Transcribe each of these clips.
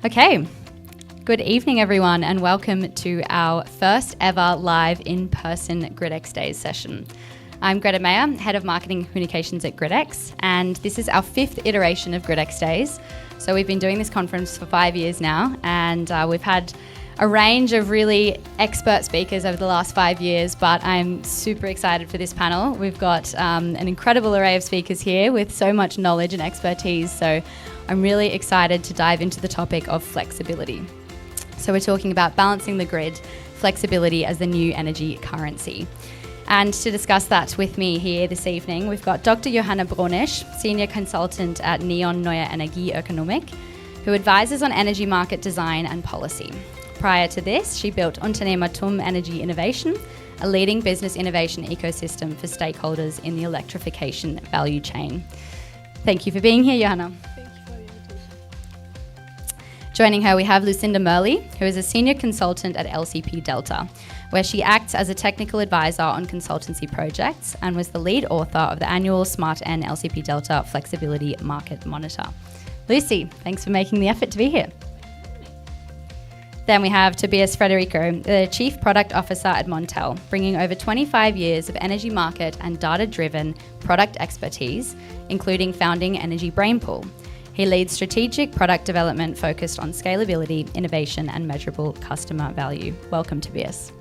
Okay, good evening everyone and welcome to our first ever live in-person gridXdays session. I'm Greta Mayer, Head of Marketing Communications at gridX, and this is our 5th iteration of gridXdays. So we've been doing this conference for 5 years now, and we've had a range of really expert speakers over the last 5 years, but I'm super excited for this panel. We've got an incredible array of speakers here with so much knowledge and expertise, so I'm really excited to dive into the topic of flexibility. So we're talking about balancing the grid, flexibility as the new energy currency. And to discuss that with me here this evening, we've got Dr. Johanna Bronisch, Senior Consultant at Neue Energieökonomik, who advises on energy market design and policy. Prior to this, she built Unternehmertum Energy Innovation, a leading business innovation ecosystem for stakeholders in the electrification value chain. Thank you for being here, Johanna. Thank you for the invitation. Joining her, we have Lucinda Murley, who is a senior consultant at LCP Delta, where she acts as a technical advisor on consultancy projects and was the lead author of the annual Smart N LCP Delta Flexibility Market Monitor. Lucy, thanks for making the effort to be here. Then we have Tobias Federico, the Chief Product Officer at Montel, bringing over 25 years of energy market and data-driven product expertise, including founding Energy Brainpool. He leads strategic product development focused on scalability, innovation, and measurable customer value. Welcome, Tobias.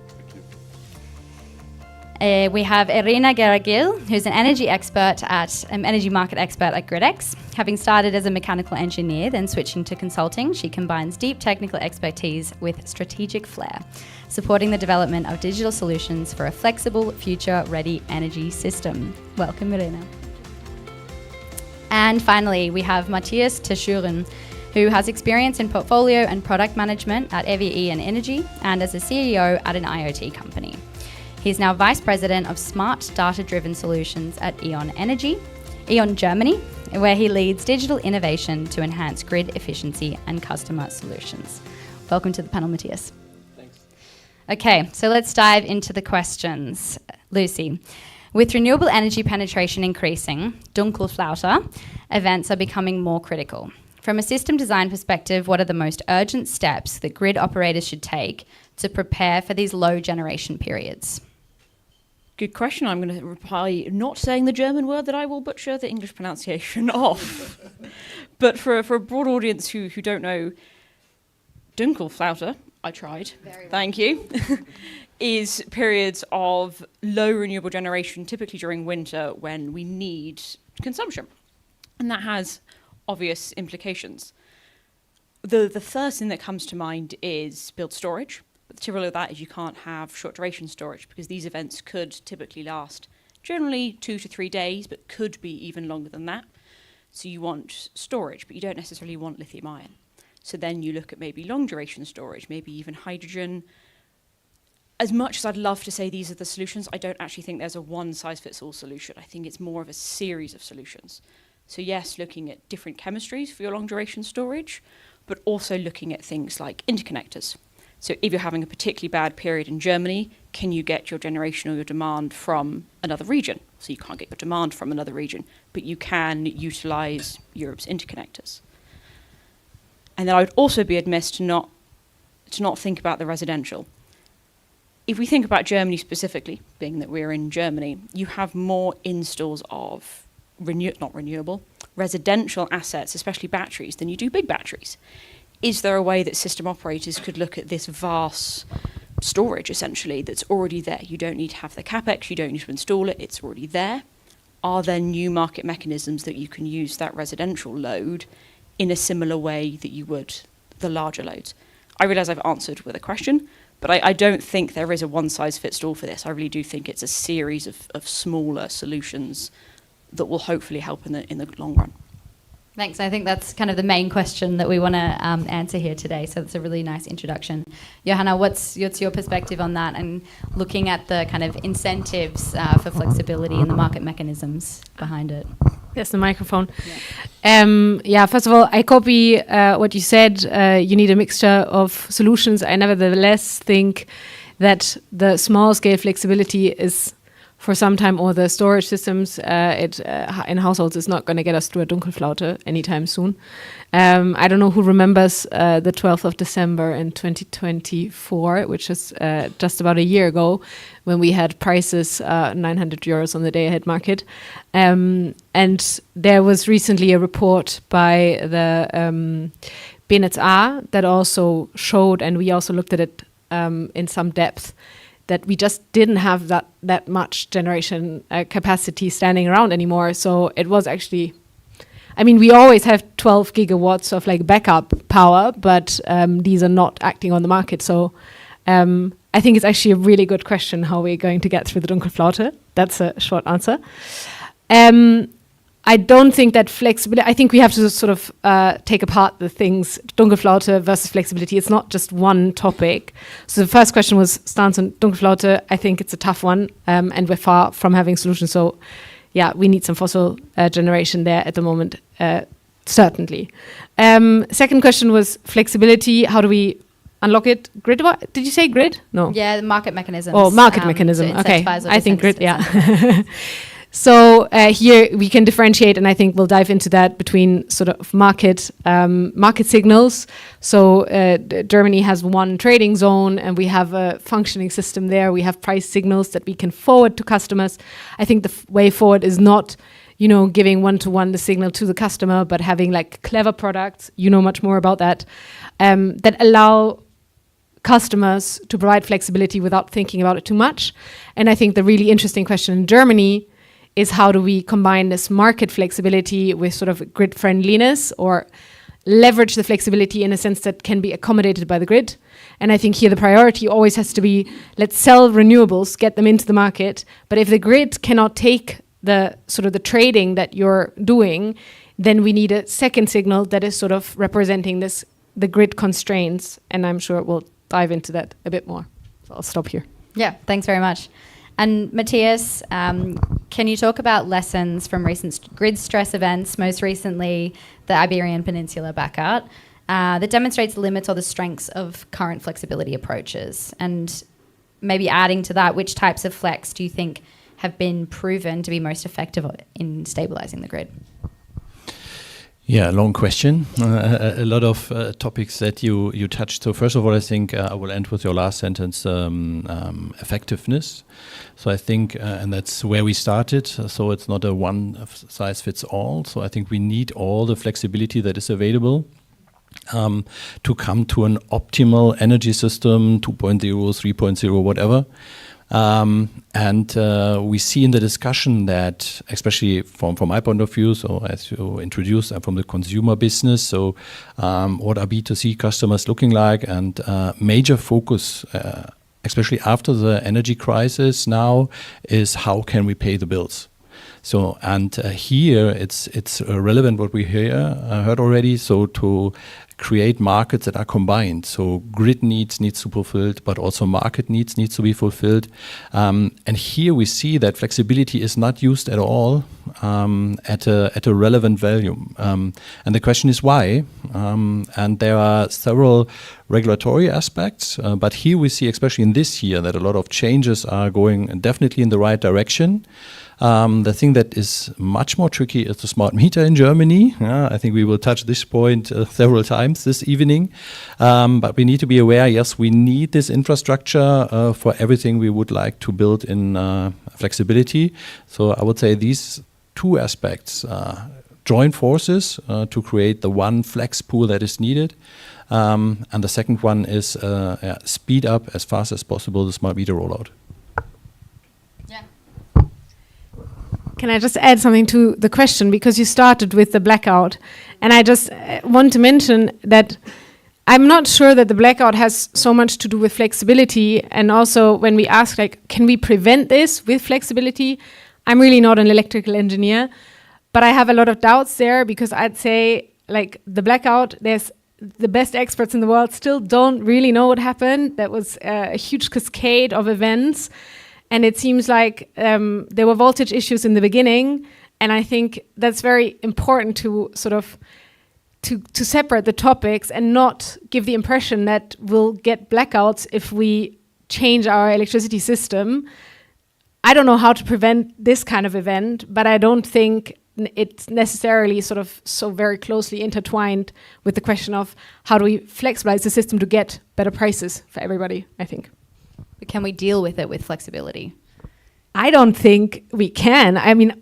We have Irene Guerra Gil, who's an energy market expert at gridX. Having started as a mechanical engineer, then switching to consulting, she combines deep technical expertise with strategic flair, supporting the development of digital solutions for a flexible, future-ready energy system. Welcome, Irene. And finally, we have Matthias Terschüren, who has experience in portfolio and product management at EWE and Energy, and as a CEO at an IoT company. He's now Vice President of Smart Data-Driven Solutions at E.ON Germany, where he leads digital innovation to enhance grid efficiency and customer solutions. Welcome to the panel, Matthias. Thanks. Okay, so let's dive into the questions. Lucy, with renewable energy penetration increasing, Dunkelflaute events are becoming more critical. From a system design perspective, what are the most urgent steps that grid operators should take to prepare for these low generation periods? Good question. I'm going to reply not saying the German word that I will butcher the English pronunciation of. But for a broad audience who don't know, Dunkelflaute, I tried, thank you, is periods of low renewable generation, typically during winter when we need consumption. And that has obvious implications. The first thing that comes to mind is build storage. But the typical of that is you can't have short duration storage because these events could typically last generally 2 to 3 days, but could be even longer than that. So you want storage, but you don't necessarily want lithium ion. So then you look at maybe long duration storage, maybe even hydrogen. As much as I'd love to say these are the solutions, I don't actually think there's a one size fits all solution. I think it's more of a series of solutions. So yes, looking at different chemistries for your long duration storage, but also looking at things like interconnectors. So if you're having a particularly bad period in Germany, can you get your generation or your demand from another region? So you can't get your demand from another region, but you can utilize Europe's interconnectors. And then I would also be amiss to not think about the residential. If we think about Germany specifically, being that we're in Germany, you have more installs of residential assets, especially batteries, than you do big batteries. Is there a way that system operators could look at this vast storage, essentially, that's already there? You don't need to have the CapEx, you don't need to install it, it's already there. Are there new market mechanisms that you can use that residential load in a similar way that you would the larger loads? I realise I've answered with a question, but I don't think there is a one-size-fits-all for this. I really do think it's a series of smaller solutions that will hopefully help in the long run. Thanks. I think that's kind of the main question that we want to answer here today. So it's a really nice introduction. Johanna, what's your perspective on that and looking at the kind of incentives for flexibility and the market mechanisms behind it? There's the microphone. Yeah. First of all, I copy what you said. You need a mixture of solutions. I nevertheless think that the small scale flexibility is for some time, or the storage systems in households is not going to get us through a Dunkelflaute anytime soon. I don't know who remembers the 12th of December in 2024, which is just about a year ago, when we had prices 900 euros on the day-ahead market. And there was recently a report by the BNetzA that also showed, and we also looked at it in some depth, that we just didn't have that much generation capacity standing around anymore. So it was actually, I mean, we always have 12 gigawatts of like backup power, but these are not acting on the market. So I think it's actually a really good question how we're going to get through the Dunkelflaute. That's a short answer. I don't think that flexibility, I think we have to sort of take apart the things, Dunkelflaute versus flexibility. It's not just one topic. So the first question was stance on Dunkelflaute. I think it's a tough one, and we're far from having solutions. So yeah, we need some fossil generation there at the moment, certainly. Second question was flexibility. How do we unlock it? Grid? What? Did you say grid? No. Yeah, the market mechanisms. Oh, market mechanism. Okay, I think grid, yeah. So here we can differentiate, and I think we'll dive into that between sort of market signals. So Germany has one trading zone, and we have a functioning system there. We have price signals that we can forward to customers. I think the way forward is not, giving one-to-one the signal to the customer, but having like clever products, much more about that, that allow customers to provide flexibility without thinking about it too much. And I think the really interesting question in Germany is how do we combine this market flexibility with sort of grid friendliness, or leverage the flexibility in a sense that can be accommodated by the grid. And I think here the priority always has to be, let's sell renewables, get them into the market. But if the grid cannot take the sort of the trading that you're doing, then we need a second signal that is sort of representing the grid constraints. And I'm sure we'll dive into that a bit more. So I'll stop here. Yeah, thanks very much. And Matthias, can you talk about lessons from recent grid stress events, most recently the Iberian Peninsula blackout, that demonstrates the limits or the strengths of current flexibility approaches? And maybe adding to that, which types of flex do you think have been proven to be most effective in stabilizing the grid? Yeah, long question. A lot of topics that you touched. So first of all, I think I will end with your last sentence, effectiveness. So I think, and that's where we started, so it's not a one-size-fits-all. So I think we need all the flexibility that is available to come to an optimal energy system, 2.0, 3.0, whatever. And we see in the discussion that, especially from my point of view, so as you introduced, I'm from the consumer business, so what are B2C customers looking like? And major focus, especially after the energy crisis now, is how can we pay the bills? So, and here it's relevant what we heard already, so to create markets that are combined. So grid needs to be fulfilled, but also market needs to be fulfilled. And here we see that flexibility is not used at all at a relevant value. And the question is why? And there are several regulatory aspects, but here we see, especially in this year, that a lot of changes are going definitely in the right direction. The thing that is much more tricky is the smart meter in Germany. I think we will touch this point several times this evening. But we need to be aware, yes, we need this infrastructure for everything we would like to build in flexibility. So I would say these two aspects join forces to create the one flex pool that is needed. And the second one is speed up as fast as possible the smart meter rollout. Can I just add something to the question? Because you started with the blackout. And I just want to mention that I'm not sure that the blackout has so much to do with flexibility. And also when we ask, like, can we prevent this with flexibility? I'm really not an electrical engineer, but I have a lot of doubts there, because I'd say, like, the blackout, there's the best experts in the world still don't really know what happened. That was a huge cascade of events. And it seems like there were voltage issues in the beginning, and I think that's very important to sort of to separate the topics and not give the impression that we'll get blackouts if we change our electricity system. I don't know how to prevent this kind of event, but I don't think it's necessarily sort of so very closely intertwined with the question of how do we flexibilize the system to get better prices for everybody, I think. But can we deal with it with flexibility? I don't think we can. I mean,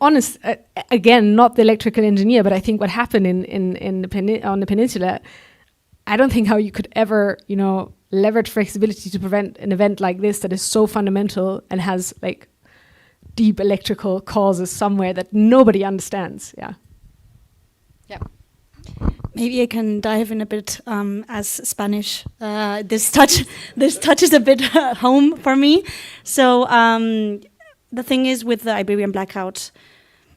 again, not the electrical engineer, but I think what happened on the peninsula, I don't think how you could ever, leverage flexibility to prevent an event like this that is so fundamental and has like deep electrical causes somewhere that nobody understands. Yeah. Yep. Maybe I can dive in a bit as Spanish. This touches a bit home for me. So the thing is with the Iberian blackout,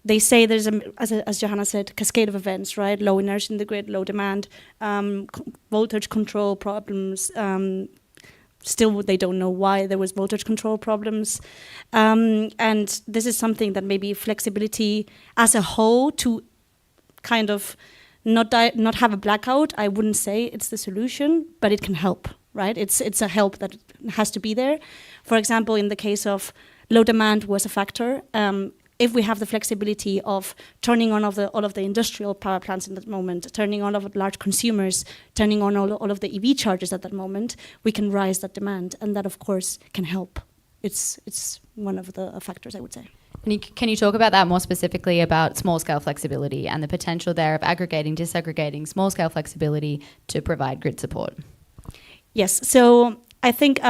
they say there's as Johanna said, cascade of events, right? Low inertia in the grid, low demand, voltage control problems. Still, they don't know why there was voltage control problems. And this is something that maybe flexibility as a whole to kind of not have a blackout, I wouldn't say it's the solution, but it can help, right? It's a help that has to be there. For example, in the case of low demand was a factor. If we have the flexibility of turning on all of the industrial power plants in that moment, turning on all of large consumers, turning on all of the EV chargers at that moment, we can rise that demand, and that of course can help. It's one of the factors, I would say. Can you talk about that more specifically about small-scale flexibility and the potential there of aggregating, disaggregating small-scale flexibility to provide grid support? Yes, so I think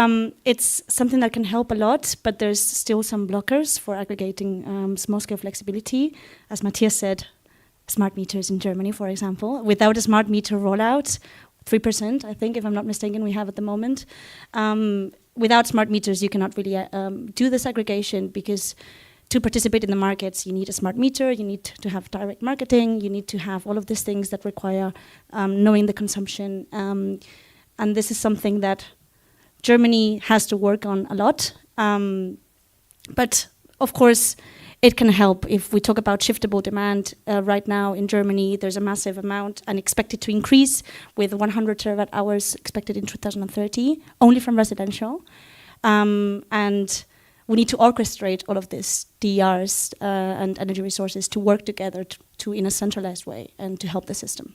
it's something that can help a lot, but there's still some blockers for aggregating small-scale flexibility. As Matthias said, smart meters in Germany, for example. Without a smart meter rollout, 3%, I think, if I'm not mistaken, we have at the moment. Without smart meters, you cannot really do this aggregation because to participate in the markets, you need a smart meter, you need to have direct marketing, you need to have all of these things that require knowing the consumption. And this is something that Germany has to work on a lot. But of course, it can help. If we talk about shiftable demand, right now in Germany, there's a massive amount and expected to increase with 100 terawatt hours expected in 2030, only from residential. And we need to orchestrate all of this, DERs and energy resources to work together to in a centralized way and to help the system.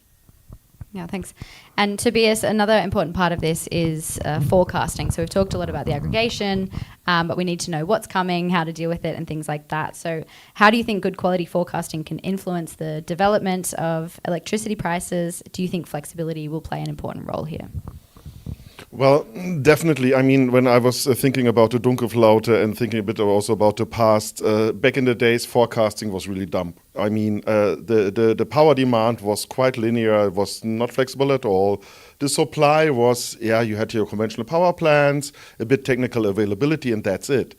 Yeah, thanks. And Tobias, another important part of this is forecasting. So we've talked a lot about the aggregation, but we need to know what's coming, how to deal with it, and things like that. So how do you think good quality forecasting can influence the development of electricity prices? Do you think flexibility will play an important role here? Well, definitely. I mean, when I was thinking about the Dunkelflaute and thinking a bit also about the past, back in the days, forecasting was really dumb. I mean, the power demand was quite linear, it was not flexible at all. The supply was, you had your conventional power plants, a bit technical availability, and that's it.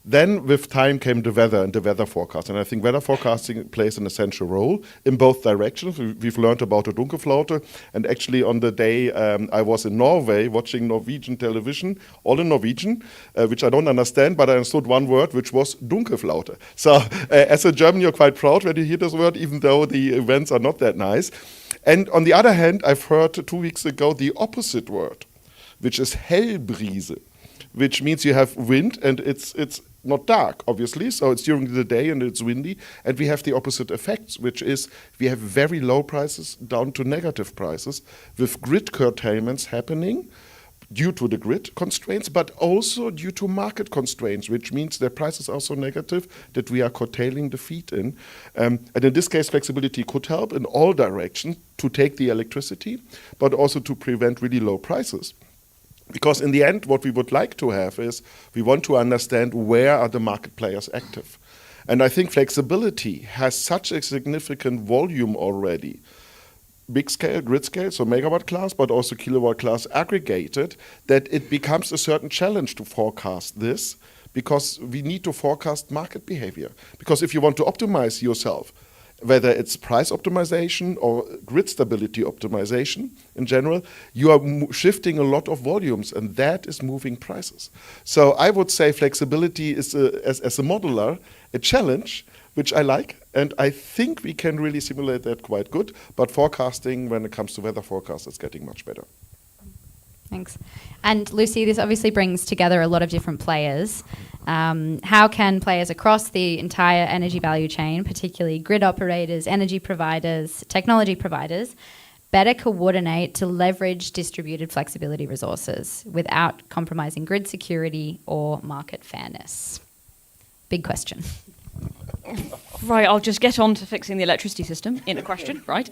Then with time came the weather and the weather forecast. And I think weather forecasting plays an essential role in both directions. We've learned about the Dunkelflaute. And actually on the day I was in Norway watching Norwegian television, all in Norwegian, which I don't understand, but I understood one word, which was Dunkelflaute. So as a German, you're quite proud when you hear this word, even though the events are not that nice. And on the other hand, I've heard 2 weeks ago the opposite word, which is Hellbrise, which means you have wind and it's not dark, obviously, so it's during the day and it's windy, and we have the opposite effects, which is we have very low prices down to negative prices with grid curtailments happening due to the grid constraints, but also due to market constraints, which means their prices are so negative that we are curtailing the feed in. And in this case, flexibility could help in all directions to take the electricity, but also to prevent really low prices. Because in the end, what we would like to have is we want to understand where are the market players active. And I think flexibility has such a significant volume already, big scale, grid scale, so megawatt class, but also kilowatt class aggregated, that it becomes a certain challenge to forecast this because we need to forecast market behavior. Because if you want to optimize yourself, whether it's price optimization or grid stability optimization in general, you are shifting a lot of volumes, and that is moving prices. So I would say flexibility is, as a modeler, a challenge, which I like, and I think we can really simulate that quite good, but forecasting when it comes to weather forecast is getting much better. Thanks. And Lucy, this obviously brings together a lot of different players. How can players across the entire energy value chain, particularly grid operators, energy providers, technology providers, better coordinate to leverage distributed flexibility resources without compromising grid security or market fairness? Big question. Right, I'll just get on to fixing the electricity system in a question, right?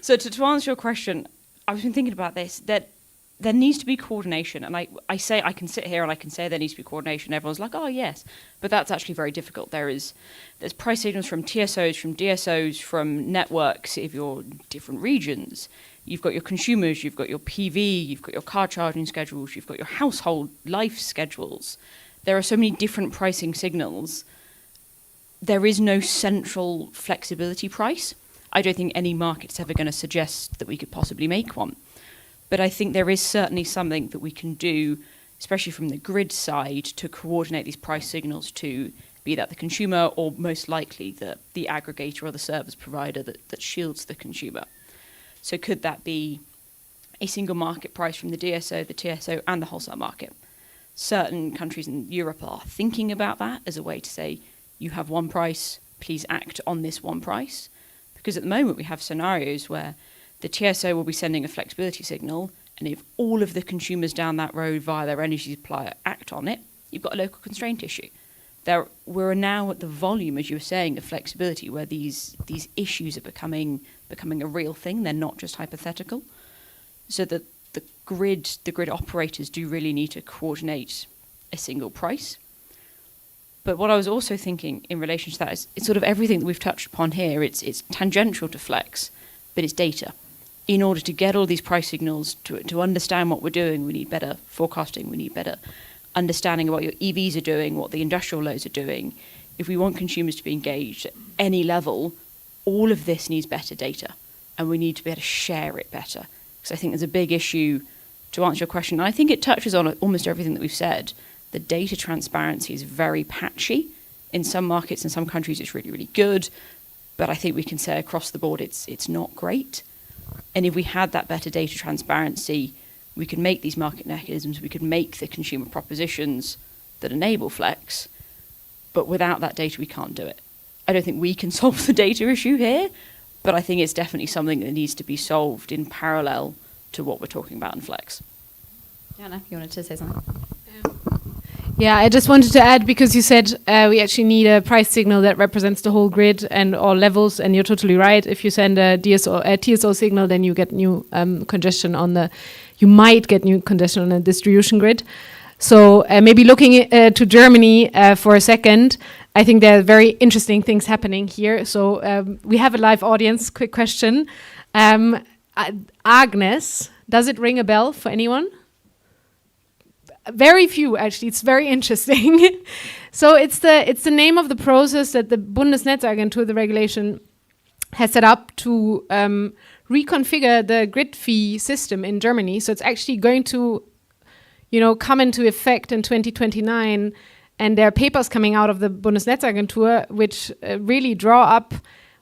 So to answer your question, I've been thinking about this, that there needs to be coordination. And I say, I can sit here and I can say there needs to be coordination. Everyone's like, oh, yes. But that's actually very difficult. There's price signals from TSOs, from DSOs, from networks if you're in different regions. You've got your consumers, you've got your PV, you've got your car charging schedules, you've got your household life schedules. There are so many different pricing signals. There is no central flexibility price. I don't think any market's ever going to suggest that we could possibly make one. But I think there is certainly something that we can do, especially from the grid side, to coordinate these price signals to be that the consumer or most likely the aggregator or the service provider that shields the consumer. So could that be a single market price from the DSO, the TSO, and the wholesale market? Certain countries in Europe are thinking about that as a way to say, you have one price, please act on this one price. Because at the moment we have scenarios where the TSO will be sending a flexibility signal, and if all of the consumers down that road via their energy supplier act on it, you've got a local constraint issue. We're now at the volume, as you were saying, of flexibility, where these issues are becoming a real thing. They're not just hypothetical. So that the grid operators do really need to coordinate a single price. But what I was also thinking in relation to that is it's sort of everything that we've touched upon here. It's tangential to flex, but it's data. In order to get all these price signals, to understand what we're doing, we need better forecasting, we need better understanding of what your EVs are doing, what the industrial loads are doing. If we want consumers to be engaged at any level, all of this needs better data, and we need to be able to share it better. Because I think there's a big issue, to answer your question, and I think it touches on almost everything that we've said. The data transparency is very patchy. In some markets and some countries it's really, really good, but I think we can say across the board it's not great. And if we had that better data transparency, we could make these market mechanisms, we could make the consumer propositions that enable flex, but without that data we can't do it. I don't think we can solve the data issue here, but I think it's definitely something that needs to be solved in parallel to what we're talking about in flex. Johanna, you wanted to say something? Yeah, I just wanted to add, because you said we actually need a price signal that represents the whole grid and all levels, and you're totally right. If you send a TSO signal, then you get new congestion you might get new congestion on the distribution grid. So maybe looking to Germany for a second, I think there are very interesting things happening here. So we have a live audience. Quick question. Agnes, does it ring a bell for anyone? Very few, actually. It's very interesting. So it's the name of the process that the Bundesnetzagentur, the regulation, has set up to reconfigure the grid fee system in Germany. So it's actually going to, come into effect in 2029. And there are papers coming out of the Bundesnetzagentur which really draw up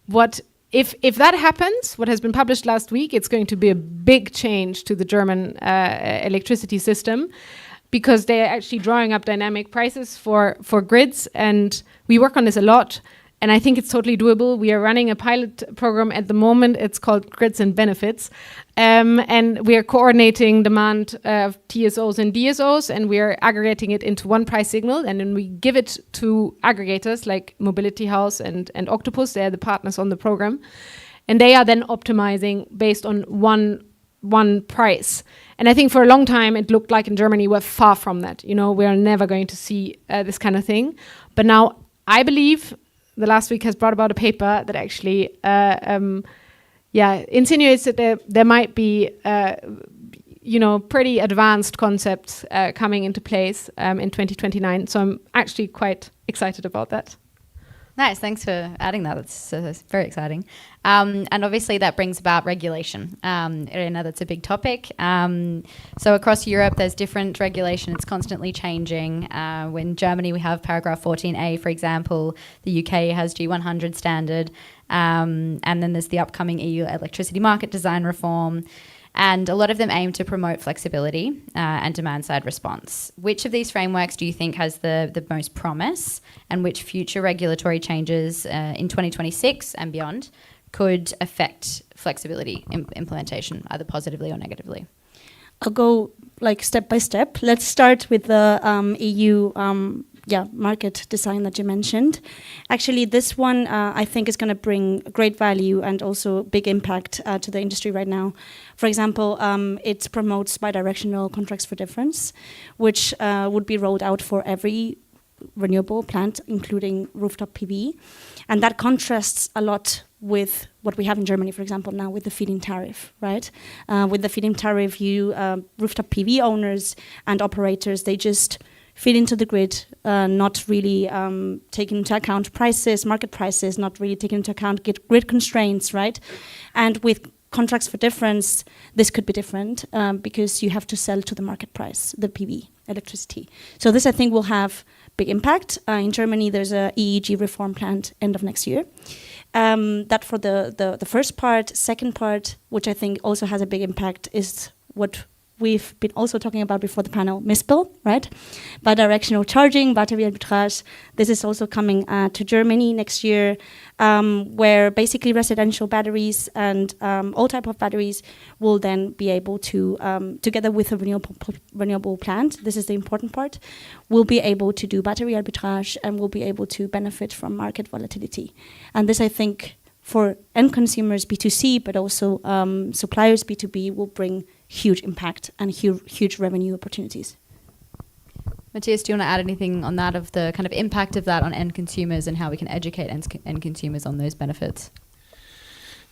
what, if that happens, what has been published last week, it's going to be a big change to the German electricity system, because they're actually drawing up dynamic prices for grids, and we work on this a lot, and I think it's totally doable. We are running a pilot program at the moment. It's called Grids and Benefits, and we are coordinating demand of TSOs and DSOs, and we are aggregating it into one price signal, and then we give it to aggregators like Mobility House and Octopus. They're the partners on the program, and they are then optimizing based on one price. And I think for a long time it looked like in Germany we're far from that. We are never going to see this kind of thing. But now I believe the last week has brought about a paper that actually insinuates that there might be pretty advanced concepts coming into place in 2029. So I'm actually quite excited about that. Nice, thanks for adding that. That's very exciting. And obviously that brings about regulation. Irene, that's a big topic. So across Europe, there's different regulation. It's constantly changing. In Germany, we have paragraph 14A, for example. The UK has G100 standard. And then there's the upcoming EU electricity market design reform. And a lot of them aim to promote flexibility and demand-side response. Which of these frameworks do you think has the most promise, and which future regulatory changes in 2026 and beyond could affect flexibility implementation, either positively or negatively? I'll go step by step. Let's start with the EU market design that you mentioned. Actually, this one I think is going to bring great value and also big impact to the industry right now. For example, it promotes bidirectional contracts for difference, which would be rolled out for every renewable plant, including rooftop PV. And that contrasts a lot with what we have in Germany, for example, now with the feed-in tariff, right? With the feed-in tariff, rooftop PV owners and operators, they just feed into the grid, not really taking into account prices, market prices, not really taking into account grid constraints, right? And with contracts for difference, this could be different because you have to sell to the market price, the PV electricity. So this, I think, will have big impact. In Germany, there's a EEG reform planned end of next year. That for the first part. Second part, which I think also has a big impact, is what we've been also talking about before the panel, MISPL, right? Bidirectional charging, battery arbitrage. This is also coming to Germany next year, where basically residential batteries and all type of batteries will then be able to, together with a renewable plant, this is the important part, will be able to do battery arbitrage and will be able to benefit from market volatility. And this, I think, for end consumers, B2C, but also suppliers, B2B, will bring huge impact and huge revenue opportunities. Matthias, do you want to add anything on that, of the kind of impact of that on end consumers and how we can educate end consumers on those benefits?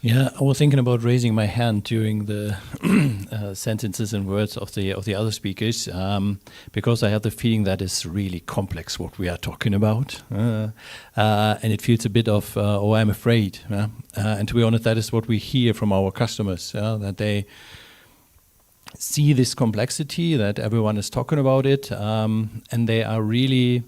Yeah, I was thinking about raising my hand during the sentences and words of the other speakers, because I have the feeling that it's really complex what we are talking about, and it feels a bit of I'm afraid. And to be honest, that is what we hear from our customers, that they see this complexity, that everyone is talking about it, and they are really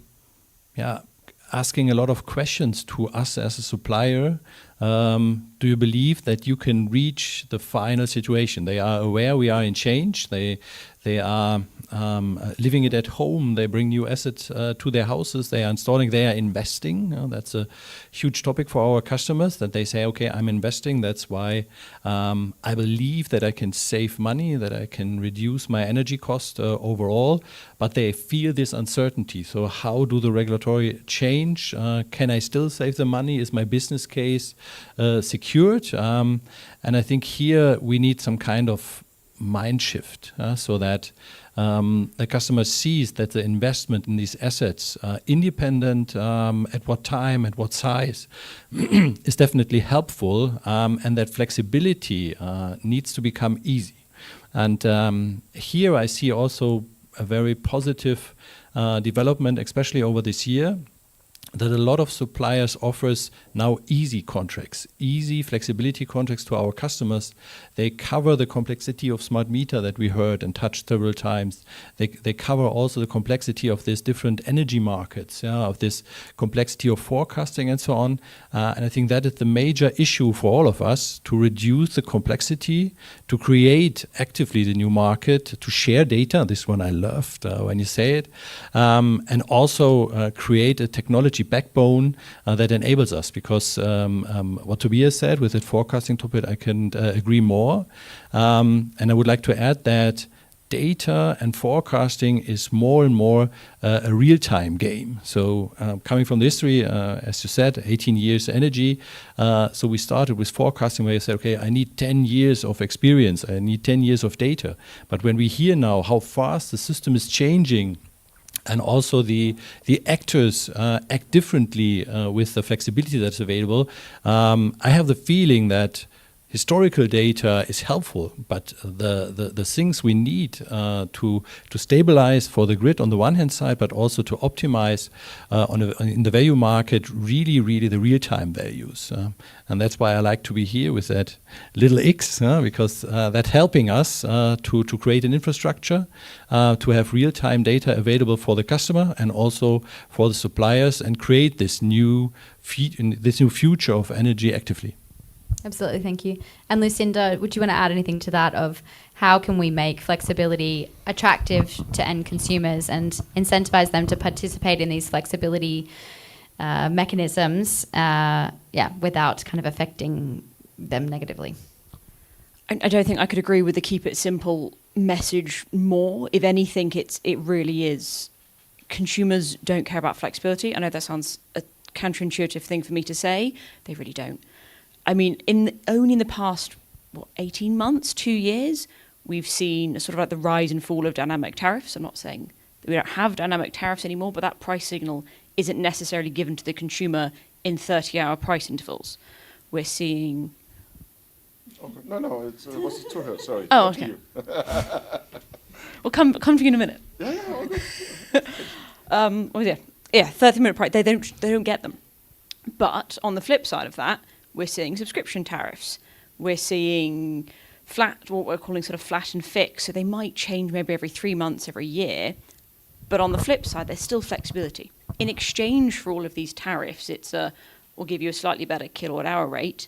asking a lot of questions to us as a supplier. Do you believe that you can reach the final situation? They are aware we are in change. They are living it at home. They bring new assets to their houses. They are installing. They are investing. That's a huge topic for our customers, that they say, okay, I'm investing. That's why I believe that I can save money, that I can reduce my energy cost overall. But they feel this uncertainty. So how do the regulatory change? Can I still save the money? Is my business case secured? And I think here we need some kind of mind shift, so that the customer sees that the investment in these assets, independent at what time, at what size, is definitely helpful, and that flexibility needs to become easy. And here I see also a very positive development, especially over this year, that a lot of suppliers offers now easy contracts, easy flexibility contracts to our customers. They cover the complexity of smart meter that we heard and touched several times. They cover also the complexity of these different energy markets, of this complexity of forecasting and so on. And I think that is the major issue for all of us, to reduce the complexity, to create actively the new market, to share data. This one I loved when you say it. And also create a technology backbone that enables us, because what Tobias said with the forecasting topic, I can agree more. And I would like to add that data and forecasting is more and more a real-time game. So coming from the history, as you said, 18 years energy. So we started with forecasting, where you said, okay, I need 10 years of experience, I need 10 years of data. But when we hear now how fast the system is changing, and also the actors act differently with the flexibility that's available, I have the feeling that historical data is helpful, but the things we need to stabilize for the grid on the one hand side, but also to optimize in the value market, really the real-time values. And that's why I like to be here with that little X, because that's helping us to create an infrastructure, to have real-time data available for the customer and also for the suppliers, and create this new future of energy actively. Absolutely, thank you. And Lucinda, would you want to add anything to that of how can we make flexibility attractive to end consumers and incentivize them to participate in these flexibility mechanisms, without kind of affecting them negatively? I don't think I could agree with the keep it simple message more. If anything, it really is. Consumers don't care about flexibility. I know that sounds a counterintuitive thing for me to say. They really don't. I mean, only in the past, 18 months, 2 years, we've seen sort of like the rise and fall of dynamic tariffs. I'm not saying that we don't have dynamic tariffs anymore, but that price signal isn't necessarily given to the consumer in 30-hour price intervals. We're seeing... Okay. No, it was to her, sorry. Oh, okay. Well, come to you in a minute. Okay. 30-minute price, they don't get them. But on the flip side of that, we're seeing subscription tariffs. We're seeing flat, what we're calling sort of flat and fixed. So they might change maybe every 3 months, every year. But on the flip side, there's still flexibility. In exchange for all of these tariffs, we'll give you a slightly better kilowatt hour rate,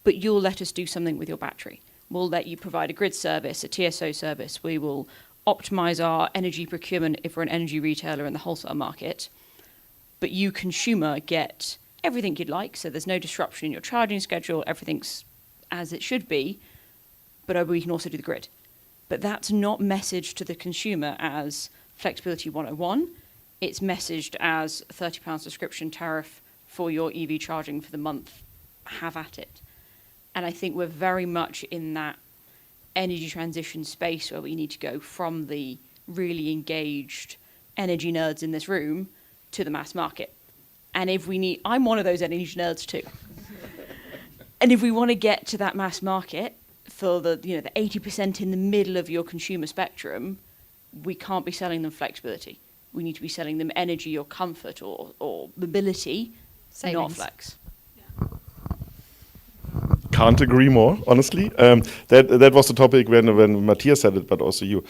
but you'll let us do something with your battery. We'll let you provide a grid service, a TSO service. We will optimize our energy procurement if we're an energy retailer in the wholesale market. But you, consumer, get everything you'd like, so there's no disruption in your charging schedule, everything's as it should be, but we can also do the grid. But that's not messaged to the consumer as Flexibility 101. It's messaged as a £30 subscription tariff for your EV charging for the month. Have at it. And I think we're very much in that energy transition space where we need to go from the really engaged energy nerds in this room to the mass market. And I'm one of those energy nerds too. And if we want to get to that mass market for the 80% in the middle of your consumer spectrum, we can't be selling them flexibility. We need to be selling them energy or comfort or mobility, Savings. not flex. Can't agree more, honestly. That was the topic when Matthias said it, but also you.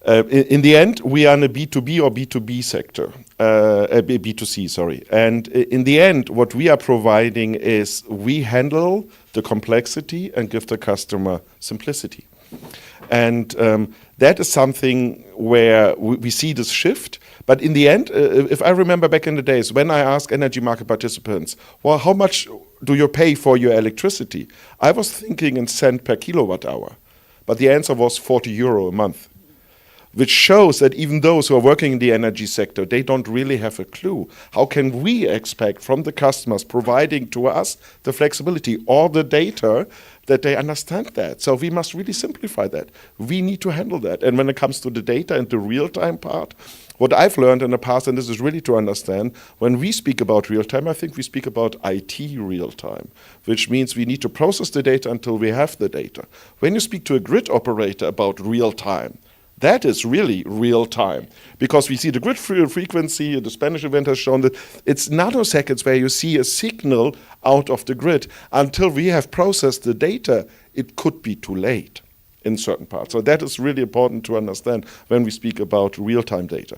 In the end, we are in a B2B or B2B sector, B2C, sorry. And in the end, what we are providing is we handle the complexity and give the customer simplicity. And that is something where we see this shift. But in the end, if I remember back in the days, when I asked energy market participants, well, how much do you pay for your electricity? I was thinking in cent per kilowatt hour. But the answer was €40 a month, which shows that even those who are working in the energy sector, they don't really have a clue. How can we expect from the customers providing to us the flexibility or the data that they understand that? So we must really simplify that. We need to handle that. And when it comes to the data and the real-time part, what I've learned in the past, and this is really to understand, when we speak about real-time, I think we speak about IT real-time, which means we need to process the data until we have the data. When you speak to a grid operator about real-time, that is really real time, because we see the grid frequency. The Spanish event has shown that it's nanoseconds where you see a signal out of the grid. Until we have processed the data, it could be too late in certain parts. So that is really important to understand when we speak about real-time data.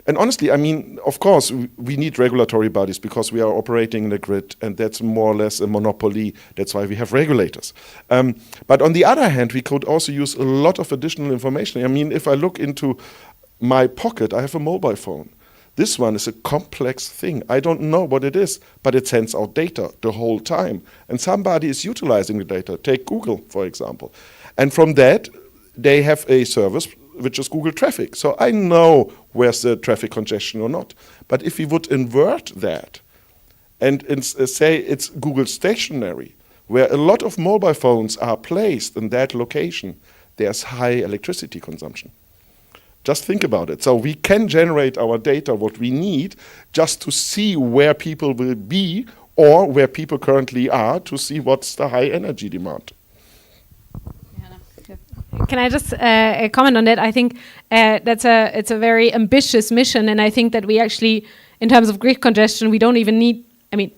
And honestly, I mean, of course, we need regulatory bodies because we are operating in the grid, and that's more or less a monopoly. That's why we have regulators. But on the other hand, we could also use a lot of additional information. I mean, if I look into my pocket, I have a mobile phone. This one is a complex thing. I don't know what it is, but it sends out data the whole time. And somebody is utilizing the data. Take Google, for example. And from that, they have a service which is Google Traffic. So I know where's the traffic congestion or not. But if we would invert that and say it's Google Stationary, where a lot of mobile phones are placed in that location, there's high electricity consumption. Just think about it. So we can generate our data, what we need, just to see where people will be or where people currently are, to see what's the high energy demand. Can I just comment on that? I think it's a very ambitious mission, and I think that we actually, in terms of grid congestion, we don't even need. I mean,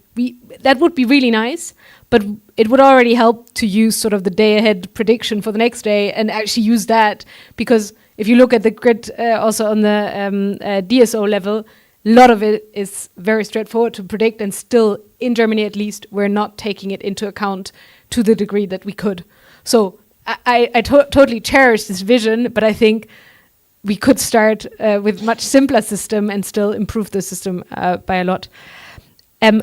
that would be really nice, but it would already help to use sort of the day-ahead prediction for the next day and actually use that, because if you look at the grid also on the DSO level, a lot of it is very straightforward to predict, and still in Germany at least, we're not taking it into account to the degree that we could. So I totally cherish this vision, but I think we could start with much simpler system and still improve the system by a lot. Can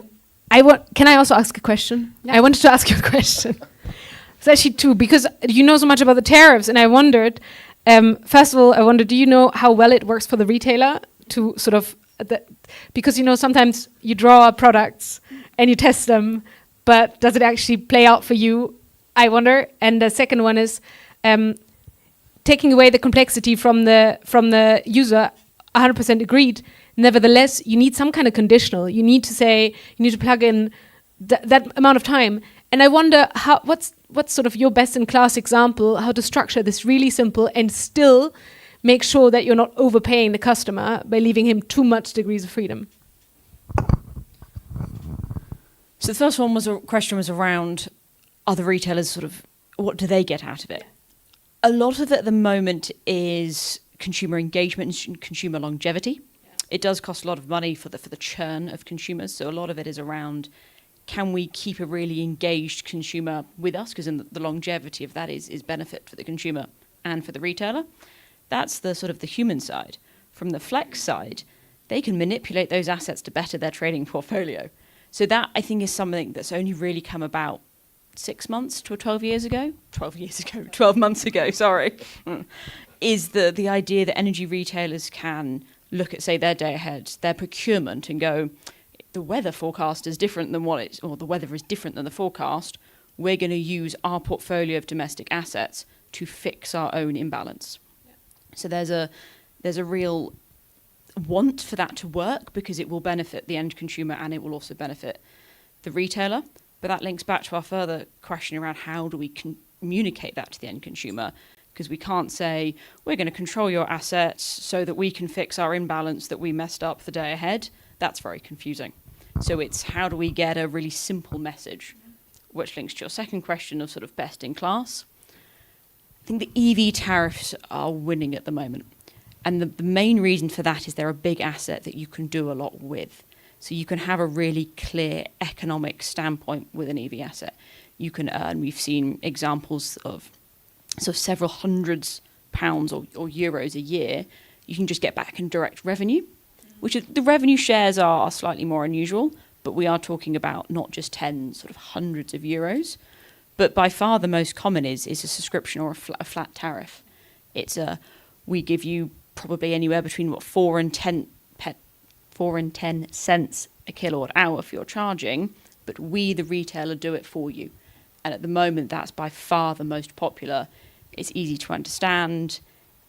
I also ask a question? Yeah. I wanted to ask you a question. It's actually two, because you know so much about the tariffs, and I wondered, first of all, do you know how well it works for the retailer to sort of, because sometimes you draw up products and you test them, but does it actually play out for you? I wonder. And the second one is taking away the complexity from the user. 100% agreed. Nevertheless, you need some kind of conditional. You need to say, you need to plug in that amount of time. And I wonder what's sort of your best-in-class example how to structure this really simple and still make sure that you're not overpaying the customer by leaving him too much degrees of freedom. So the first question was around, are the retailers sort of, what do they get out of it? A lot of it at the moment is consumer engagement and consumer longevity. It does cost a lot of money for the churn of consumers. So a lot of it is around, can we keep a really engaged consumer with us? Because the longevity of that is benefit for the consumer and for the retailer. That's the sort of the human side. From the flex side, they can manipulate those assets to better their trading portfolio. So that, I think, is something that's only really come about 6 months to 12 months ago, sorry, is the idea that energy retailers can look at, say, their day ahead, their procurement, and go, the weather forecast is different than the weather is different than the forecast. We're going to use our portfolio of domestic assets to fix our own imbalance. Yeah. So there's a real want for that to work because it will benefit the end consumer and it will also benefit the retailer. But that links back to our further question around how do we communicate that to the end consumer? Because we can't say, we're going to control your assets so that we can fix our imbalance that we messed up the day ahead. That's very confusing. So it's how do we get a really simple message, which links to your second question of sort of best in class. I think the EV tariffs are winning at the moment. And the main reason for that is they're a big asset that you can do a lot with. So you can have a really clear economic standpoint with an EV asset. You can earn, we've seen examples of sort of several hundreds pounds or euros a year. You can just get back in direct revenue, which is, the revenue shares are slightly more unusual, but we are talking about not just tens, sort of hundreds of euros. But by far the most common is a subscription or a flat tariff. We give you probably anywhere between 4 and 10 cents a kilowatt hour for your charging, but we, the retailer, do it for you. And at the moment, that's by far the most popular. It's easy to understand.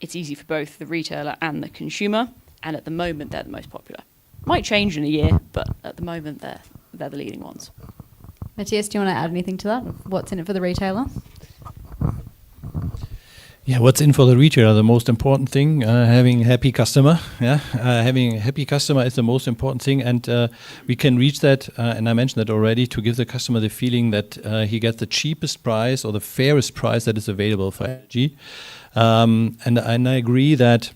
It's easy for both the retailer and the consumer. And at the moment, they're the most popular. Might change in a year, but at the moment, they're the leading ones. Matthias, do you want to add anything to that? What's in it for the retailer? Yeah, what's in for the retailer? The most important thing, having a happy customer. Yeah, having a happy customer is the most important thing, and we can reach that. And I mentioned that already, to give the customer the feeling that he gets the cheapest price or the fairest price that is available for energy. And I agree that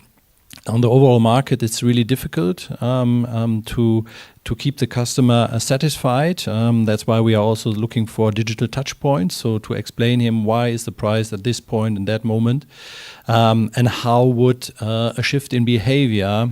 on the overall market, it's really difficult to keep the customer satisfied. That's why we are also looking for digital touch points, so to explain him why is the price at this point in that moment, and how would a shift in behavior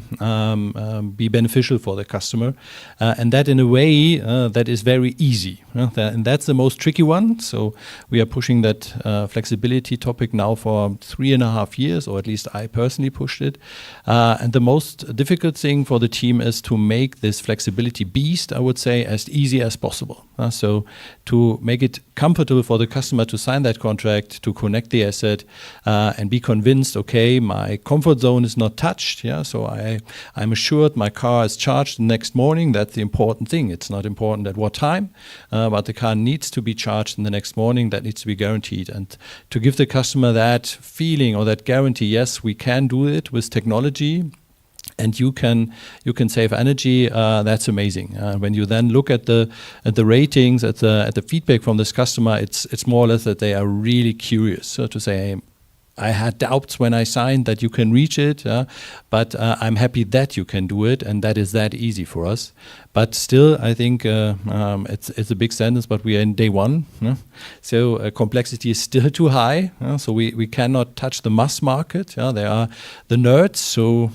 be beneficial for the customer, and that in a way that is very easy. And that's the most tricky one. So we are pushing that flexibility topic now for 3.5 years, or at least I personally pushed it. And the most difficult thing for the team is to make this flexibility beast, I would say, as easy as possible. So to make it comfortable for the customer to sign that contract, to connect the asset, and be convinced, okay, my comfort zone is not touched. Yeah, so I'm assured my car is charged the next morning. That's the important thing. It's not important at what time, but the car needs to be charged in the next morning. That needs to be guaranteed. And to give the customer that feeling or that guarantee, yes, we can do it with technology, and you can save energy. That's amazing. When you then look at the ratings, at the feedback from this customer, it's more or less that they are really curious. So to say, I had doubts when I signed that you can reach it, but I'm happy that you can do it, and that is that easy for us. But still, I think it's a big sentence, but we are in day one. So complexity is still too high. So we cannot touch the mass market. There are the nerds, so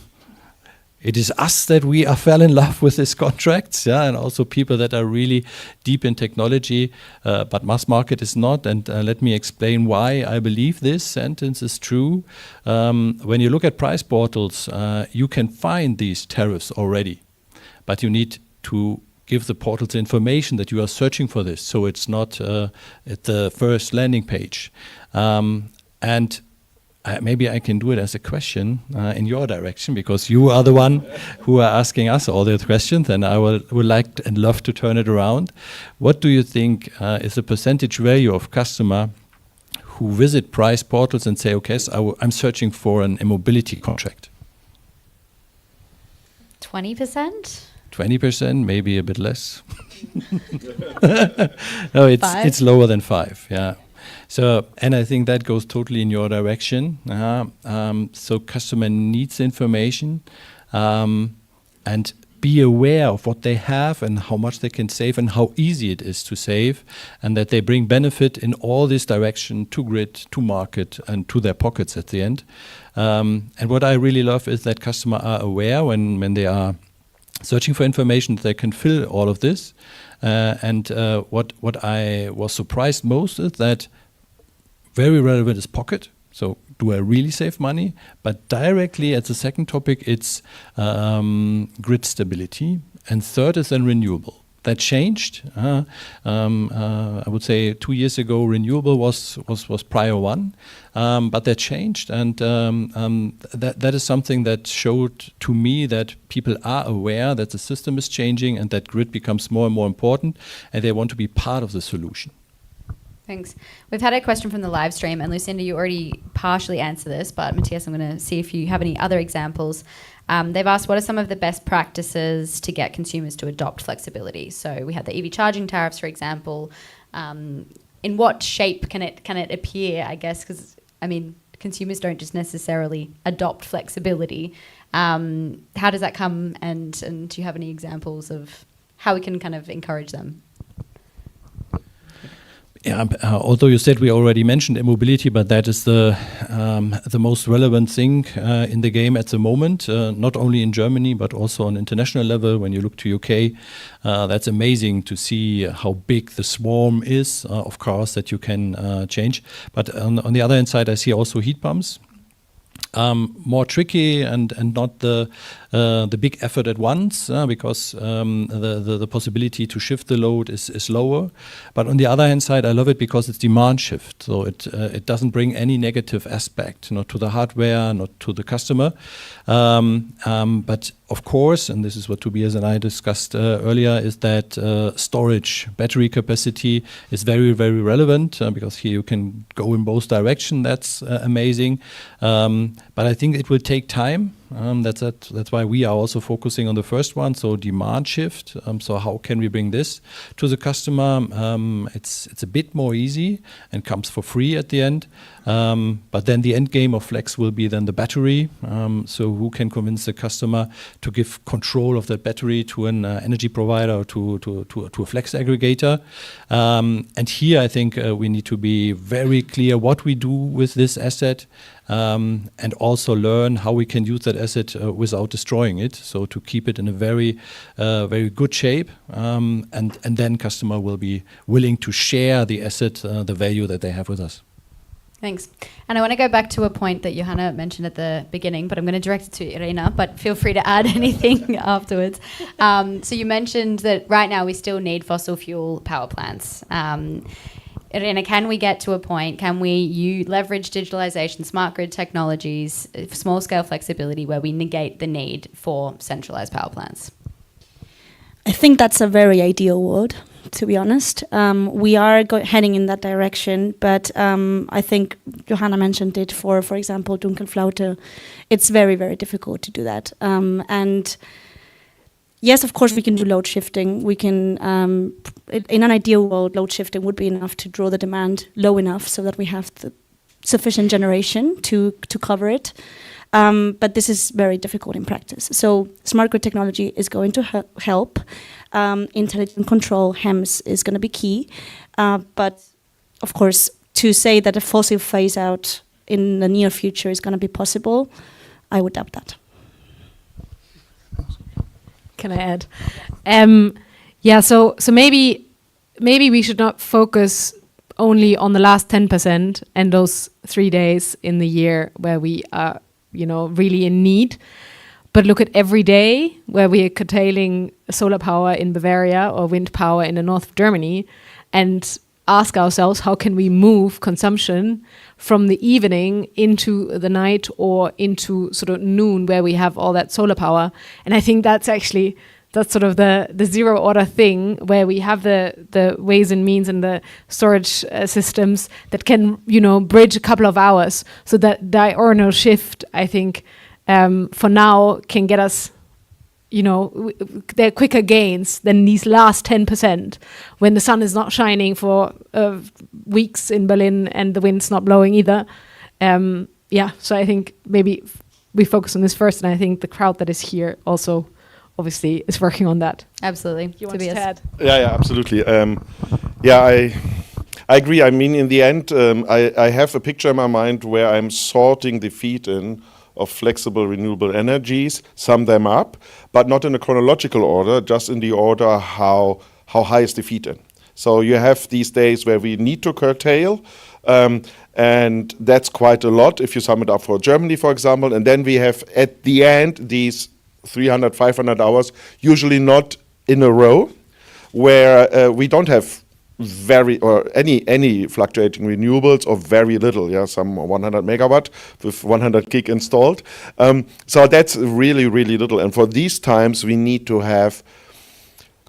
it is us that we fell in love with these contracts, and also people that are really deep in technology, but mass market is not. And let me explain why I believe this sentence is true. When you look at price portals, you can find these tariffs already, but you need to give the portals information that you are searching for this, so it's not at the first landing page. And maybe I can do it as a question in your direction, because you are the one who are asking us all the questions, and I would like and love to turn it around. What do you think is the percentage value of customer who visit price portals and say, okay, so I'm searching for an e-mobility contract? 20%? 20%, maybe a bit less. No, it's lower than 5, yeah. So, and I think that goes totally in your direction. So customer needs information, and be aware of what they have and how much they can save and how easy it is to save, and that they bring benefit in all this direction to grid, to market, and to their pockets at the end. And what I really love is that customers are aware when they are searching for information that they can fill all of this. And what I was surprised most is that very relevant is pocket. So do I really save money? But directly at the second topic, it's grid stability. And third is then renewable. That changed. I would say 2 years ago, renewable was prior one, but that changed, and that is something that showed to me that people are aware that the system is changing and that grid becomes more and more important, and they want to be part of the solution. Thanks. We've had a question from the live stream, and Lucinda, you already partially answered this, but Matthias, I'm going to see if you have any other examples. They've asked, what are some of the best practices to get consumers to adopt flexibility? So we had the EV charging tariffs, for example. In what shape can it appear, I guess? Because, I mean, consumers don't just necessarily adopt flexibility. How does that come, and do you have any examples of how we can kind of encourage them? Yeah, although you said we already mentioned e-mobility, but that is the most relevant thing in the game at the moment, not only in Germany, but also on international level. When you look to UK, that's amazing to see how big the swarm is of cars that you can change. But on the other hand side, I see also heat pumps. More tricky and not the big effort at once, because the possibility to shift the load is lower. But on the other hand side, I love it because it's demand shift. So it doesn't bring any negative aspect, not to the hardware, not to the customer. But of course, and this is what Tobias and I discussed earlier, is that storage, battery capacity is very, very relevant, because here you can go in both directions. That's amazing. But I think it will take time. That's why we are also focusing on the first one, so demand shift. So how can we bring this to the customer? It's a bit more easy and comes for free at the end. But then the end game of Flex will be then the battery. So who can convince the customer to give control of that battery to an energy provider or to a Flex aggregator? And here I think we need to be very clear what we do with this asset. And also learn how we can use that asset without destroying it, so to keep it in a very, very good shape, and then customer will be willing to share the asset, the value that they have with us. Thanks. And I want to go back to a point that Johanna mentioned at the beginning, but I'm going to direct it to Irene, but feel free to add anything afterwards. So you mentioned that right now we still need fossil fuel power plants. Irene, can we get to a point, can we leverage digitalization, smart grid technologies, small-scale flexibility where we negate the need for centralized power plants? I think that's a very ideal world, to be honest. We are heading in that direction, but I think Johanna mentioned it for example, Dunkelflaute. It's very, very difficult to do that. And yes, of course, we can do load shifting. We can, in an ideal world, load shifting would be enough to draw the demand low enough so that we have the sufficient generation to cover it. But this is very difficult in practice. So smart grid technology is going to help. Intelligent control, HEMS, is going to be key. But of course, to say that a fossil phase out in the near future is going to be possible, I would doubt that. Can I add? So maybe we should not focus only on the last 10% and those 3 days in the year where we are, really in need, but look at every day where we are curtailing solar power in Bavaria or wind power in the north of Germany, and ask ourselves, how can we move consumption from the evening into the night or into sort of noon where we have all that solar power? And I think that's sort of the zero order thing, where we have the ways and means and the storage systems that can, bridge a couple of hours. So that diurnal shift, I think, for now can get us, they're quicker gains than these last 10% when the sun is not shining for weeks in Berlin and the wind's not blowing either. So I think maybe we focus on this first, and I think the crowd that is here also obviously is working on that. Absolutely. You want to add? Yeah, absolutely. I agree. I mean, in the end, I have a picture in my mind where I'm sorting the feed-in of flexible renewable energies, sum them up, but not in a chronological order, just in the order how high is the feed-in. So you have these days where we need to curtail, and that's quite a lot if you sum it up for Germany, for example. And then we have at the end these 300, 500 hours, usually not in a row, where we don't have any fluctuating renewables, or very little, some 100 megawatt with 100 gig installed. So that's really, really little. And for these times, we need to have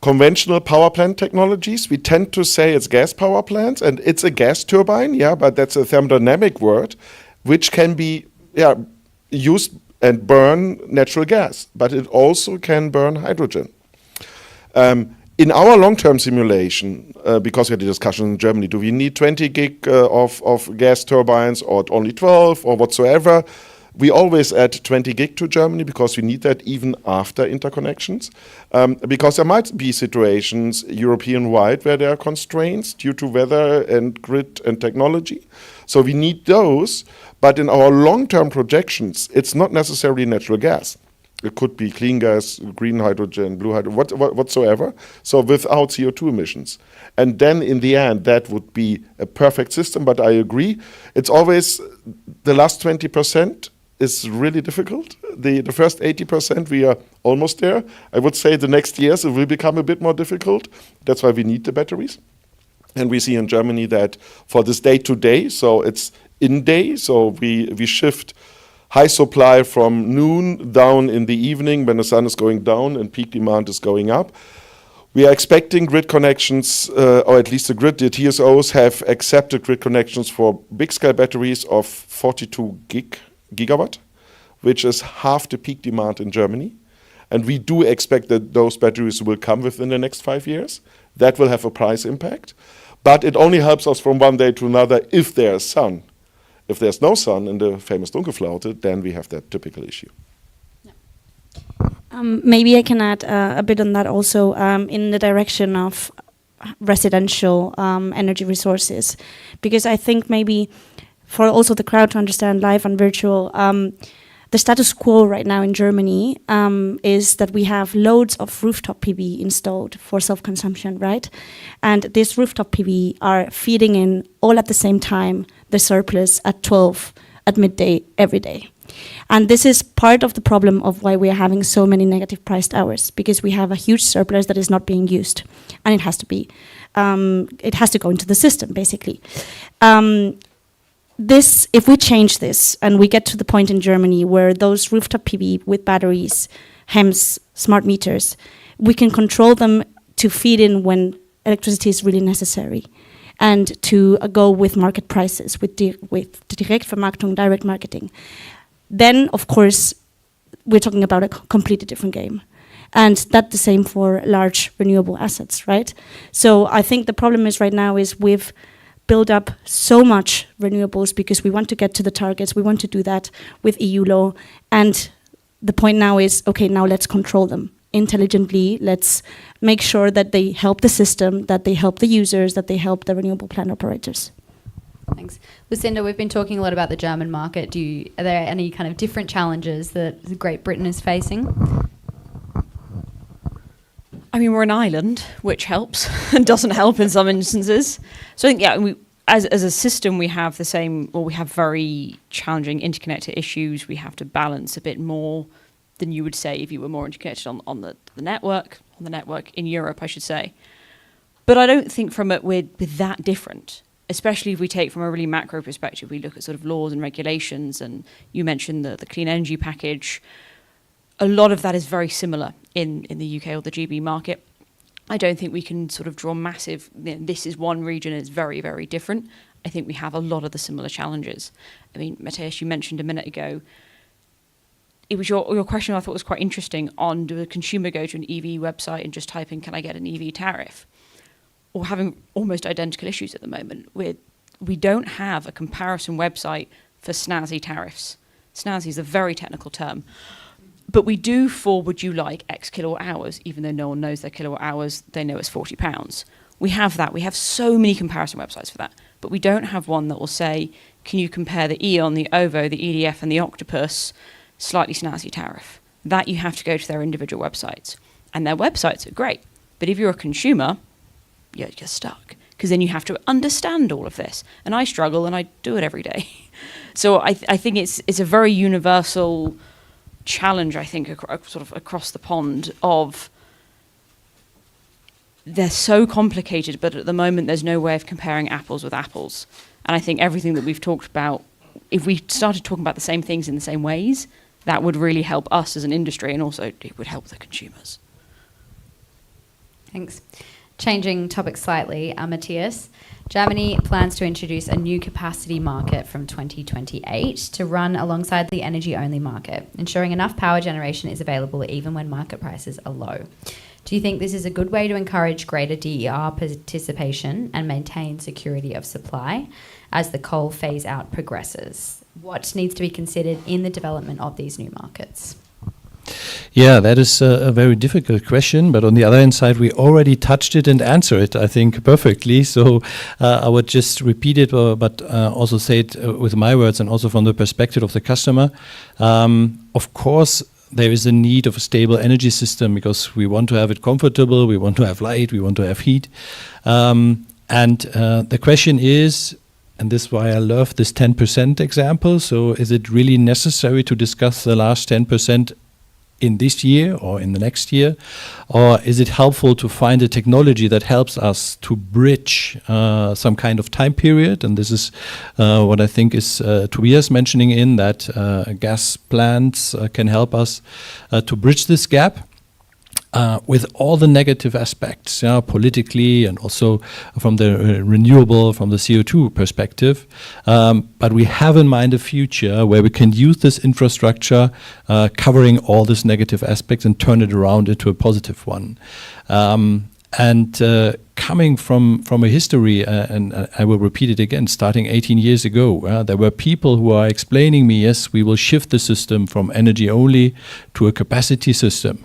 conventional power plant technologies. We tend to say it's gas power plants, and it's a gas turbine, but that's a thermodynamic word, which can be used and burn natural gas, but it also can burn hydrogen. In our long-term simulation, because we had a discussion in Germany, do we need 20 gig of gas turbines or only 12 or whatsoever? We always add 20 gig to Germany because we need that even after interconnections. Because there might be situations European-wide where there are constraints due to weather and grid and technology. So we need those, but in our long-term projections, it's not necessarily natural gas. It could be clean gas, green hydrogen, blue hydrogen, whatsoever, so without CO2 emissions. And then in the end, that would be a perfect system, but I agree. It's always the last 20% is really difficult. The first 80%, we are almost there. I would say the next years it will become a bit more difficult. That's why we need the batteries. And we see in Germany that for this day-to-day, so it's in-day, so we shift high supply from noon down in the evening when the sun is going down and peak demand is going up. We are expecting grid connections, or at least the TSOs have accepted grid connections for big-scale batteries of 42 gigawatt, which is half the peak demand in Germany. And we do expect that those batteries will come within the next 5 years. That will have a price impact. But it only helps us from one day to another if there's sun. If there's no sun in the famous Dunkelflaute, then we have that typical issue. Maybe I can add a bit on that also in the direction of residential energy resources, because I think maybe for also the crowd to understand live and virtual, the status quo right now in Germany is that we have loads of rooftop PV installed for self-consumption, right? And these rooftop PV are feeding in all at the same time the surplus at 12 at midday every day. And this is part of the problem of why we are having so many negative priced hours, because we have a huge surplus that is not being used, and it has to be, it has to go into the system, basically. If we change this and we get to the point in Germany where those rooftop PV with batteries, HEMS, smart meters, we can control them to feed in when electricity is really necessary, and to go with market prices, with Direktvermarktung, direct marketing. Then, of course, we're talking about a completely different game. And that's the same for large renewable assets, right? So I think the problem is right now is we've build up so much renewables because we want to get to the targets. We want to do that with EU law. And the point now is, okay, now let's control them intelligently. Let's make sure that they help the system, that they help the users, that they help the renewable plant operators. Thanks. Lucinda, we've been talking a lot about the German market. Are there any kind of different challenges that Great Britain is facing? I mean, we're an island, which helps and doesn't help in some instances. So I think, as a system, we have we have very challenging interconnector issues. We have to balance a bit more than you would say if you were more interconnected on the network in Europe, I should say. But I don't think from it we're that different, especially if we take from a really macro perspective. We look at sort of laws and regulations, and you mentioned the clean energy package. A lot of that is very similar in the UK or the GB market. I don't think we can sort of draw massive, this is one region, it's very, very different. I think we have a lot of the similar challenges. I mean, Matthias, you mentioned a minute ago, it was your question I thought was quite interesting on, do a consumer go to an EV website and just type in, can I get an EV tariff? Or having almost identical issues at the moment. We don't have a comparison website for snazzy tariffs. Snazzy is a very technical term. But we do for would you like X kilowatt hours, even though no one knows their kilowatt hours, they know it's £40. We have that. We have so many comparison websites for that. But we don't have one that will say, can you compare the E.ON, the OVO, the EDF, and the Octopus slightly snazzy tariff? That you have to go to their individual websites. And their websites are great. But if you're a consumer, you're stuck. Because then you have to understand all of this. And I struggle, and I do it every day. So I think it's a very universal challenge, I think, sort of across the pond of they're so complicated, but at the moment there's no way of comparing apples with apples. And I think everything that we've talked about, if we started talking about the same things in the same ways, that would really help us as an industry, and also it would help the consumers. Thanks. Changing topic slightly, Matthias. Germany plans to introduce a new capacity market from 2028 to run alongside the energy-only market, ensuring enough power generation is available even when market prices are low. Do you think this is a good way to encourage greater DER participation and maintain security of supply as the coal phase-out progresses? What needs to be considered in the development of these new markets? Yeah, that is a very difficult question, but on the other hand side, we already touched it and answered it, I think, perfectly. So I would just repeat it, but also say it with my words and also from the perspective of the customer. Of course, there is a need of a stable energy system because we want to have it comfortable, we want to have light, we want to have heat. And the question is, and this is why I love this 10% example, so is it really necessary to discuss the last 10% in this year or in the next year? Or is it helpful to find a technology that helps us to bridge some kind of time period? And this is what I think is Tobias mentioning in that gas plants can help us to bridge this gap. With all the negative aspects, politically and also from the renewable, from the CO2 perspective. But we have in mind a future where we can use this infrastructure covering all these negative aspects and turn it around into a positive one. And coming from a history, and I will repeat it again, starting 18 years ago, there were people who are explaining me, yes, we will shift the system from energy only to a capacity system.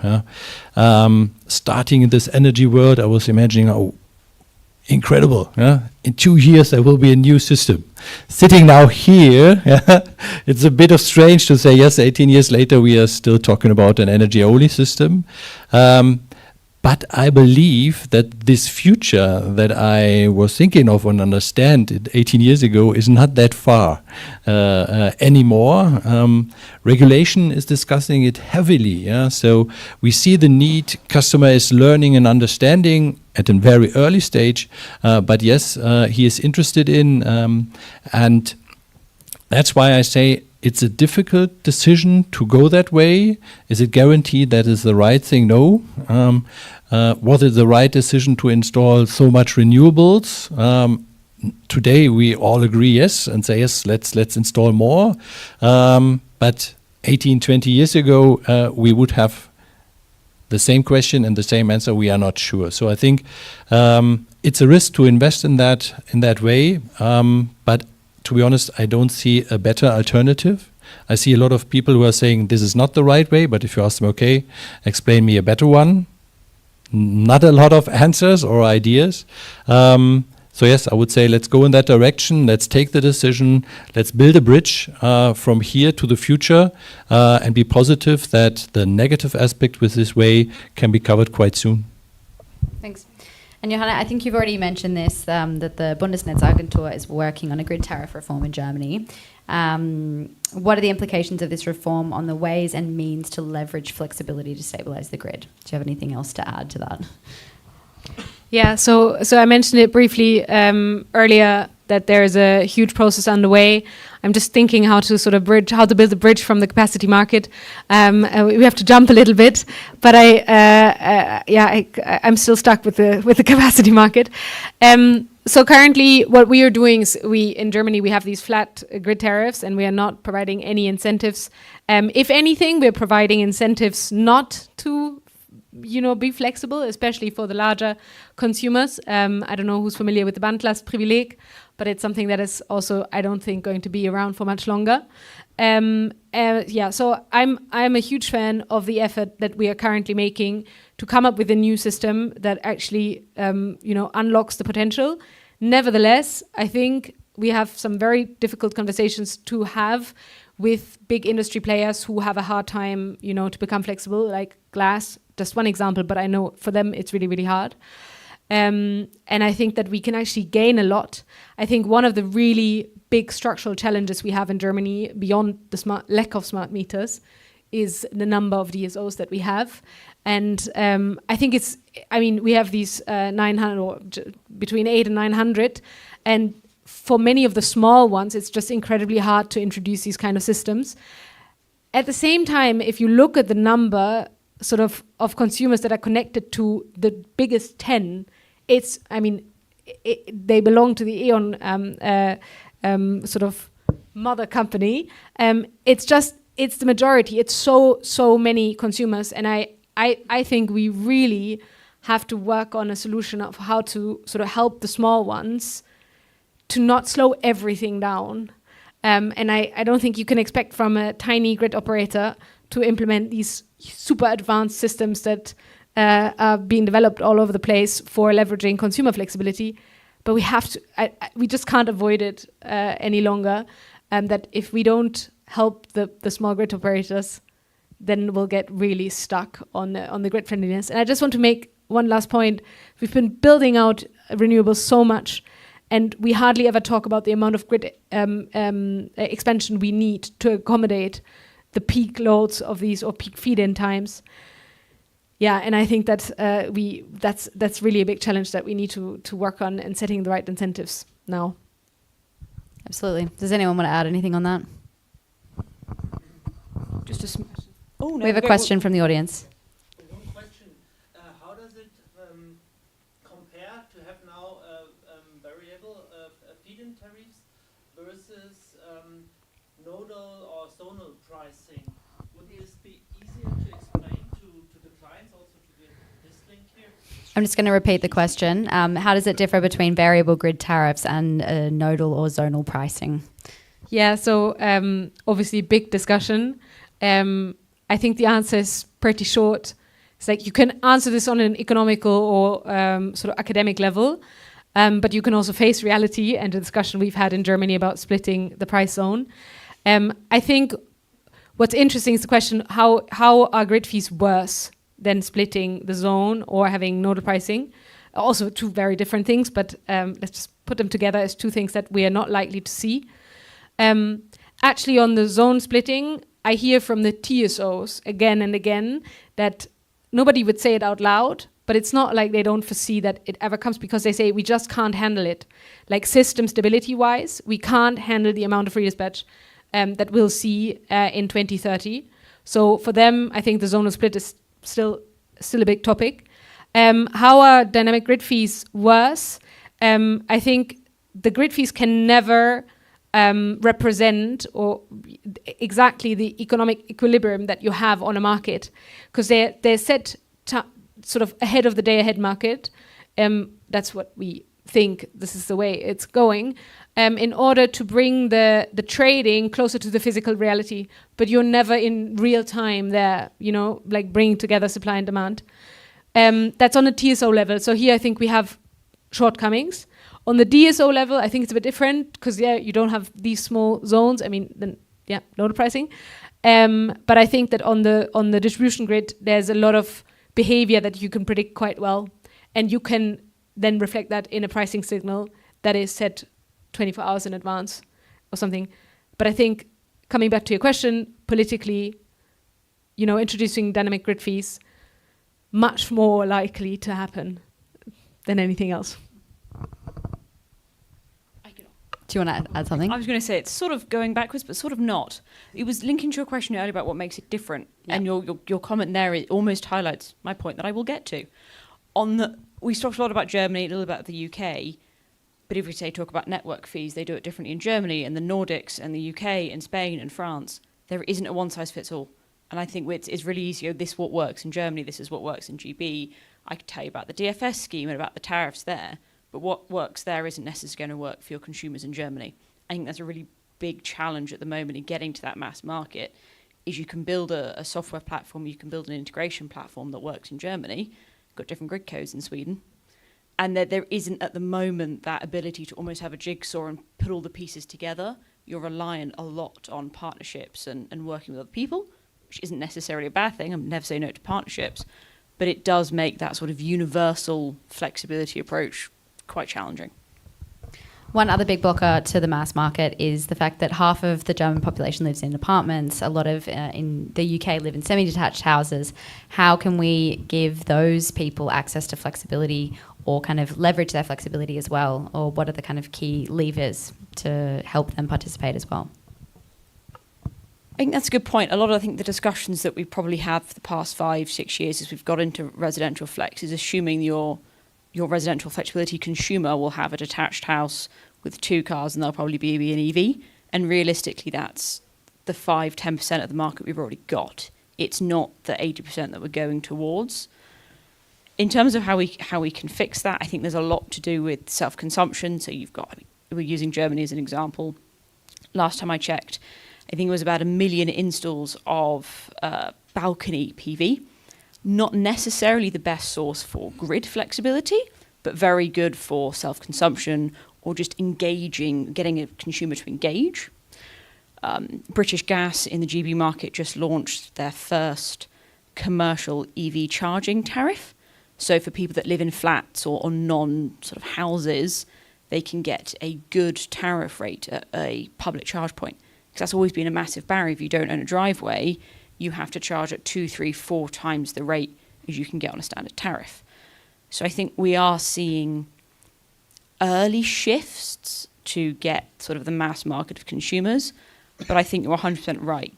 Starting in this energy world, I was imagining, oh, incredible. In 2 years, there will be a new system. Sitting now here, it's a bit of strange to say, yes, 18 years later, we are still talking about an energy only system. But I believe that this future that I was thinking of and understand 18 years ago is not that far anymore. Regulation is discussing it heavily. So we see the need. Customer is learning and understanding at a very early stage. But yes, he is interested in. And that's why I say it's a difficult decision to go that way. Is it guaranteed that is the right thing? No. Was it the right decision to install so much renewables? Today we all agree yes and say yes, let's install more. But 18, 20 years ago we would have the same question and the same answer, we are not sure. So I think it's a risk to invest in that way. But to be honest, I don't see a better alternative. I see a lot of people who are saying this is not the right way, but if you ask them, okay, explain me a better one, not a lot of answers or ideas. So yes, I would say let's go in that direction. Let's take the decision. Let's build a bridge from here to the future and be positive that the negative aspect with this way can be covered quite soon. Thanks. And Johanna, I think you've already mentioned this, that the Bundesnetzagentur is working on a grid tariff reform in Germany. What are the implications of this reform on the ways and means to leverage flexibility to stabilize the grid? Do you have anything else to add to that? Yeah, so I mentioned it briefly earlier that there is a huge process underway. I'm just thinking how to build a bridge from the capacity market. We have to jump a little bit, but I'm still stuck with the capacity market. So currently, what we are doing is in Germany we have these flat grid tariffs, and we are not providing any incentives. If anything, we're providing incentives not to be flexible, especially for the larger consumers. I don't know who's familiar with the Bandlastprivileg, but it's something that is also, I don't think, going to be around for much longer. So I'm a huge fan of the effort that we are currently making to come up with a new system that actually, unlocks the potential. Nevertheless, I think we have some very difficult conversations to have with big industry players who have a hard time, to become flexible, like glass. Just one example, but I know for them it's really, really hard. And I think that we can actually gain a lot. I think one of the really big structural challenges we have in Germany, beyond the lack of smart meters, is the number of DSOs that we have. And I think we have these 900, or between 800 and 900. And for many of the small ones, it's just incredibly hard to introduce these kind of systems. At the same time, if you look at the number of consumers that are connected to the biggest 10, they belong to the E.ON mother company. It's the majority. It's so many consumers, and I think we really have to work on a solution of how to help the small ones to not slow everything down. And I don't think you can expect from a tiny grid operator to implement these super advanced systems that are being developed all over the place for leveraging consumer flexibility. But we have to. We just can't avoid it any longer. That if we don't help the small grid operators, then we'll get really stuck on the grid friendliness. And I just want to make one last point. We've been building out renewables so much, and we hardly ever talk about the amount of grid expansion we need to accommodate the peak loads of these, or peak feed-in times. Yeah, and I think that that's really a big challenge that we need to work on, and setting the right incentives now. Absolutely. Does anyone want to add anything on that? We have a question from the audience. One question. How does it compare to have now variable feed-in tariffs versus nodal or zonal pricing? Would this be easier to explain to the clients, also to this link here? I'm just going to repeat the question. How does it differ between variable grid tariffs and nodal or zonal pricing? Yeah, so obviously big discussion. I think the answer is pretty short. It's like you can answer this on an economical or academic level, but you can also face reality and the discussion we've had in Germany about splitting the price zone. I think what's interesting is the question, how are grid fees worse than splitting the zone or having nodal pricing? Also two very different things, but let's just put them together as two things that we are not likely to see. Actually, on the zone splitting, I hear from the TSOs again and again that nobody would say it out loud, but it's not like they don't foresee that it ever comes, because they say we just can't handle it. Like system stability-wise, we can't handle the amount of redispatch that we'll see in 2030. So for them, I think the zonal split is still a big topic. How are dynamic grid fees worse? I think the grid fees can never represent or exactly the economic equilibrium that you have on a market, because they're set sort of ahead of the day-ahead market. that's what we think this is the way it's going, in order to bring the trading closer to the physical reality. But you're never in real time there, like bringing together supply and demand. That's on a TSO level. So here I think we have shortcomings. On the DSO level, I think it's a bit different because you don't have these small zones. I mean, then nodal pricing. But I think that on the distribution grid, there's a lot of behavior that you can predict quite well, and you can then reflect that in a pricing signal that is set 24 hours in advance or something. But I think, coming back to your question, politically, introducing dynamic grid fees, much more likely to happen than anything else. Do you want to add something? I was going to say it's sort of going backwards, but sort of not. It was linking to your question earlier about what makes it different, and your comment there, it almost highlights my point that I will get to. We talked a lot about Germany, a little about the UK, but if we talk about network fees, they do it differently in Germany and the Nordics and the UK and Spain and France. There isn't a one size fits all, and I think it's really easy. This is what works in Germany. This is what works in GB. I could tell you about the DFS scheme and about the tariffs there. But what works there isn't necessarily going to work for your consumers in Germany. I think that's a really big challenge at the moment in getting to that mass market, is you can build a software platform, you can build an integration platform that works in Germany, got different grid codes in Sweden, and there isn't at the moment that ability to almost have a jigsaw and put all the pieces together. You're reliant a lot on partnerships and working with other people, which isn't necessarily a bad thing. I'm never say no to partnerships, but it does make that sort of universal flexibility approach quite challenging. One other big blocker to the mass market is the fact that half of the German population lives in apartments. A lot of in the UK live in semi-detached houses. How can we give those people access to flexibility, or kind of leverage their flexibility as well? Or what are the kind of key levers to help them participate as well? I think that's a good point. A lot of, I think, the discussions that we've probably had for the past 5-6 years as we've got into residential flex is assuming your residential flexibility consumer will have a detached house with 2 cars and they'll probably be an EV. And realistically, that's the 5-10% of the market we've already got. It's not the 80% that we're going towards. In terms of how we can fix that, I think there's a lot to do with self-consumption. So we're using Germany as an example. Last time I checked, I think it was about 1 million installs of balcony PV. Not necessarily the best source for grid flexibility, but very good for self-consumption or just engaging, getting a consumer to engage. British Gas in the GB market just launched their first commercial EV charging tariff. So for people that live in flats or non sort of houses, they can get a good tariff rate at a public charge point. Because that's always been a massive barrier. If you don't own a driveway, you have to charge at 2, 3, 4 times the rate as you can get on a standard tariff. So I think we are seeing early shifts to get sort of the mass market of consumers, but I think you're 100% right.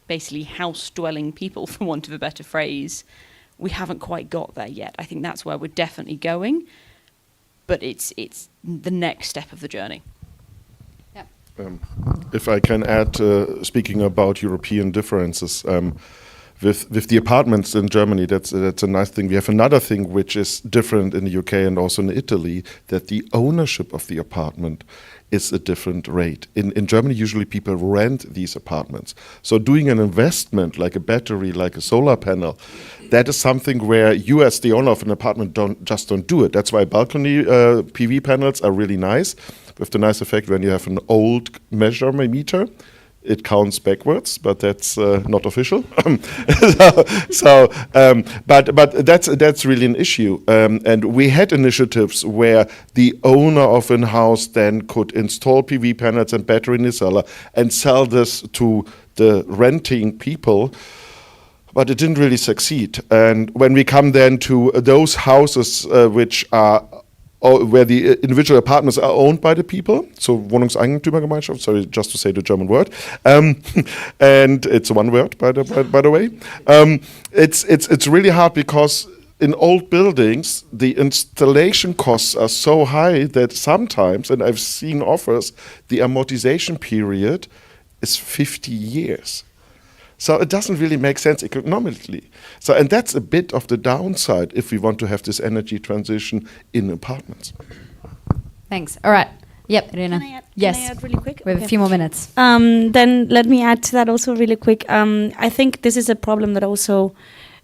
Basically house-dwelling people, for want of a better phrase, we haven't quite got there yet. I think that's where we're definitely going, but it's the next step of the journey. If I can add, speaking about European differences, with the apartments in Germany, that's a nice thing. We have another thing which is different in the UK and also in Italy, that the ownership of the apartment is a different rate. In Germany, usually people rent these apartments. So doing an investment like a battery, like a solar panel, that is something where you as the owner of an apartment don't do it. That's why balcony PV panels are really nice, with the nice effect when you have an old meter, it counts backwards, but that's not official. But that's really an issue. And we had initiatives where the owner of a house then could install PV panels and battery in the cellar and sell this to the renting people. But it didn't really succeed. And when we come then to those houses which are where the individual apartments are owned by the people, so Wohnungseigentümergemeinschaft, sorry, just to say the German word, and it's one word, by the way. It's really hard because in old buildings, the installation costs are so high that sometimes, and I've seen offers, the amortization period is 50 years. So it doesn't really make sense economically. So, and that's a bit of the downside if we want to have this energy transition in apartments. Thanks. All right. Yep, Irene. Yes. Can I add really quick? We have a few more minutes. Then let me add to that also really quick. I think this is a problem that also,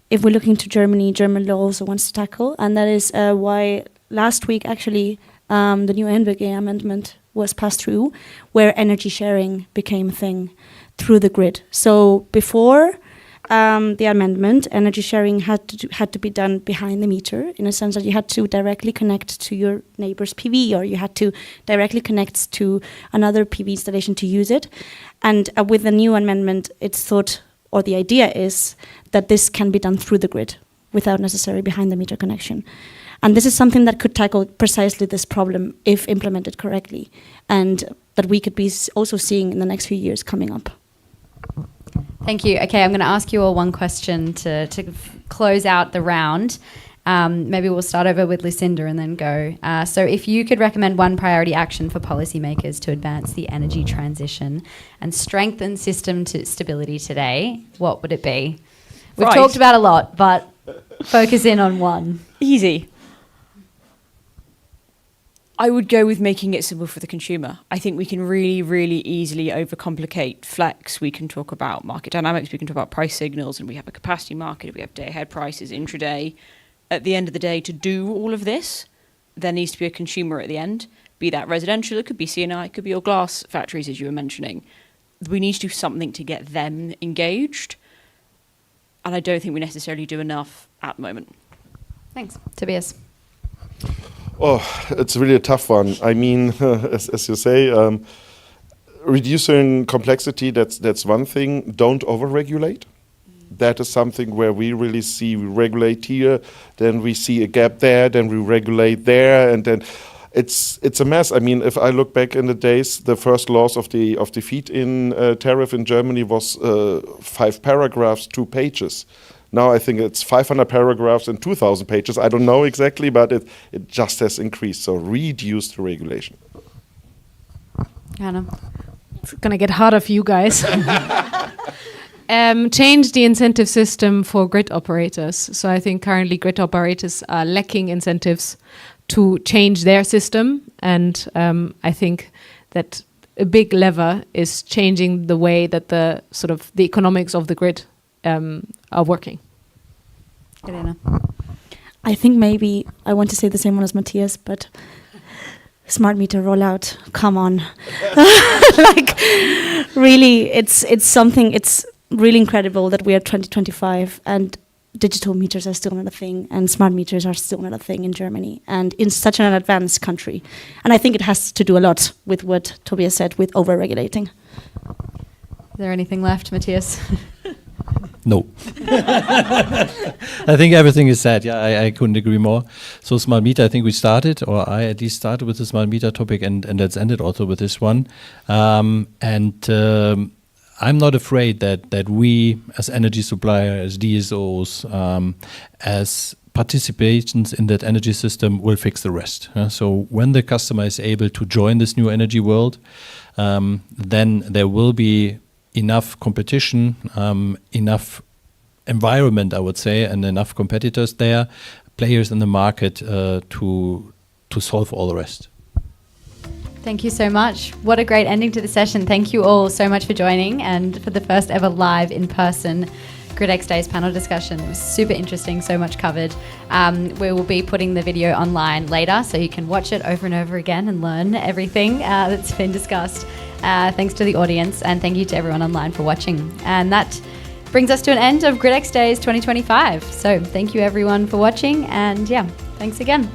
if we look into Germany, German law also wants to tackle, and that is why last week actually the new EnBG amendment was passed through, where energy sharing became a thing through the grid. So before the amendment, energy sharing had to be done behind the meter, in a sense that you had to directly connect to your neighbor's PV, or you had to directly connect to another PV installation to use it. And with the new amendment, it's thought, or the idea is, that this can be done through the grid without necessary behind the meter connection. And this is something that could tackle precisely this problem if implemented correctly, and that we could be also seeing in the next few years coming up. Thank you. Okay, I'm going to ask you all one question to close out the round. Maybe we'll start over with Lucinda and then go. So if you could recommend one priority action for policymakers to advance the energy transition and strengthen system stability today, what would it be? We've talked about a lot, but focus in on one. Easy. I would go with making it simple for the consumer. I think we can really, really easily overcomplicate flex. We can talk about market dynamics, we can talk about price signals, and we have a capacity market, we have day-ahead prices, intraday. At the end of the day, to do all of this, there needs to be a consumer at the end, be that residential, it could be C&I, it could be your glass factories, as you were mentioning. We need to do something to get them engaged, and I don't think we necessarily do enough at the moment. Thanks. Tobias. Oh, it's really a tough one. I mean, as you say, reducing complexity, that's one thing. Don't over-regulate. That is something where we really see, we regulate here, then we see a gap there, then we regulate there, and then it's a mess. I mean, if I look back in the days, the first laws of the feed-in tariff in Germany was 5 paragraphs, 2 pages. Now I think it's 500 paragraphs and 2,000 pages. I don't know exactly, but it just has increased. So reduce the regulation. Johanna. It's going to get harder for you guys. Change the incentive system for grid operators. So I think currently grid operators are lacking incentives to change their system. And I think that a big lever is changing the way that the economics of the grid are working. Irene. I think maybe I want to say the same one as Matthias, but smart meter rollout, come on. Like, really, it's something, it's really incredible that we are 2025 and digital meters are still not a thing and smart meters are still not a thing in Germany and in such an advanced country. And I think it has to do a lot with what Tobias said, with over-regulating. Is there anything left, Matthias? No. I think everything is said. Yeah, I couldn't agree more. So smart meter, I think we started, or I at least started with the smart meter topic, and let's end it also with this one. I'm not afraid that we, as energy supplier, as DSOs, as participations in that energy system will fix the rest. So when the customer is able to join this new energy world, then there will be enough competition, enough environment, I would say, and enough competitors there, players in the market to solve all the rest. Thank you so much. What a great ending to the session. Thank you all so much for joining and for the first ever live in-person gridXdays panel discussion. It was super interesting, so much covered. We will be putting the video online later so you can watch it over and over again and learn everything that's been discussed. Thanks to the audience and thank you to everyone online for watching. And that brings us to an end of gridXdays 2025. So thank you everyone for watching and yeah, thanks again.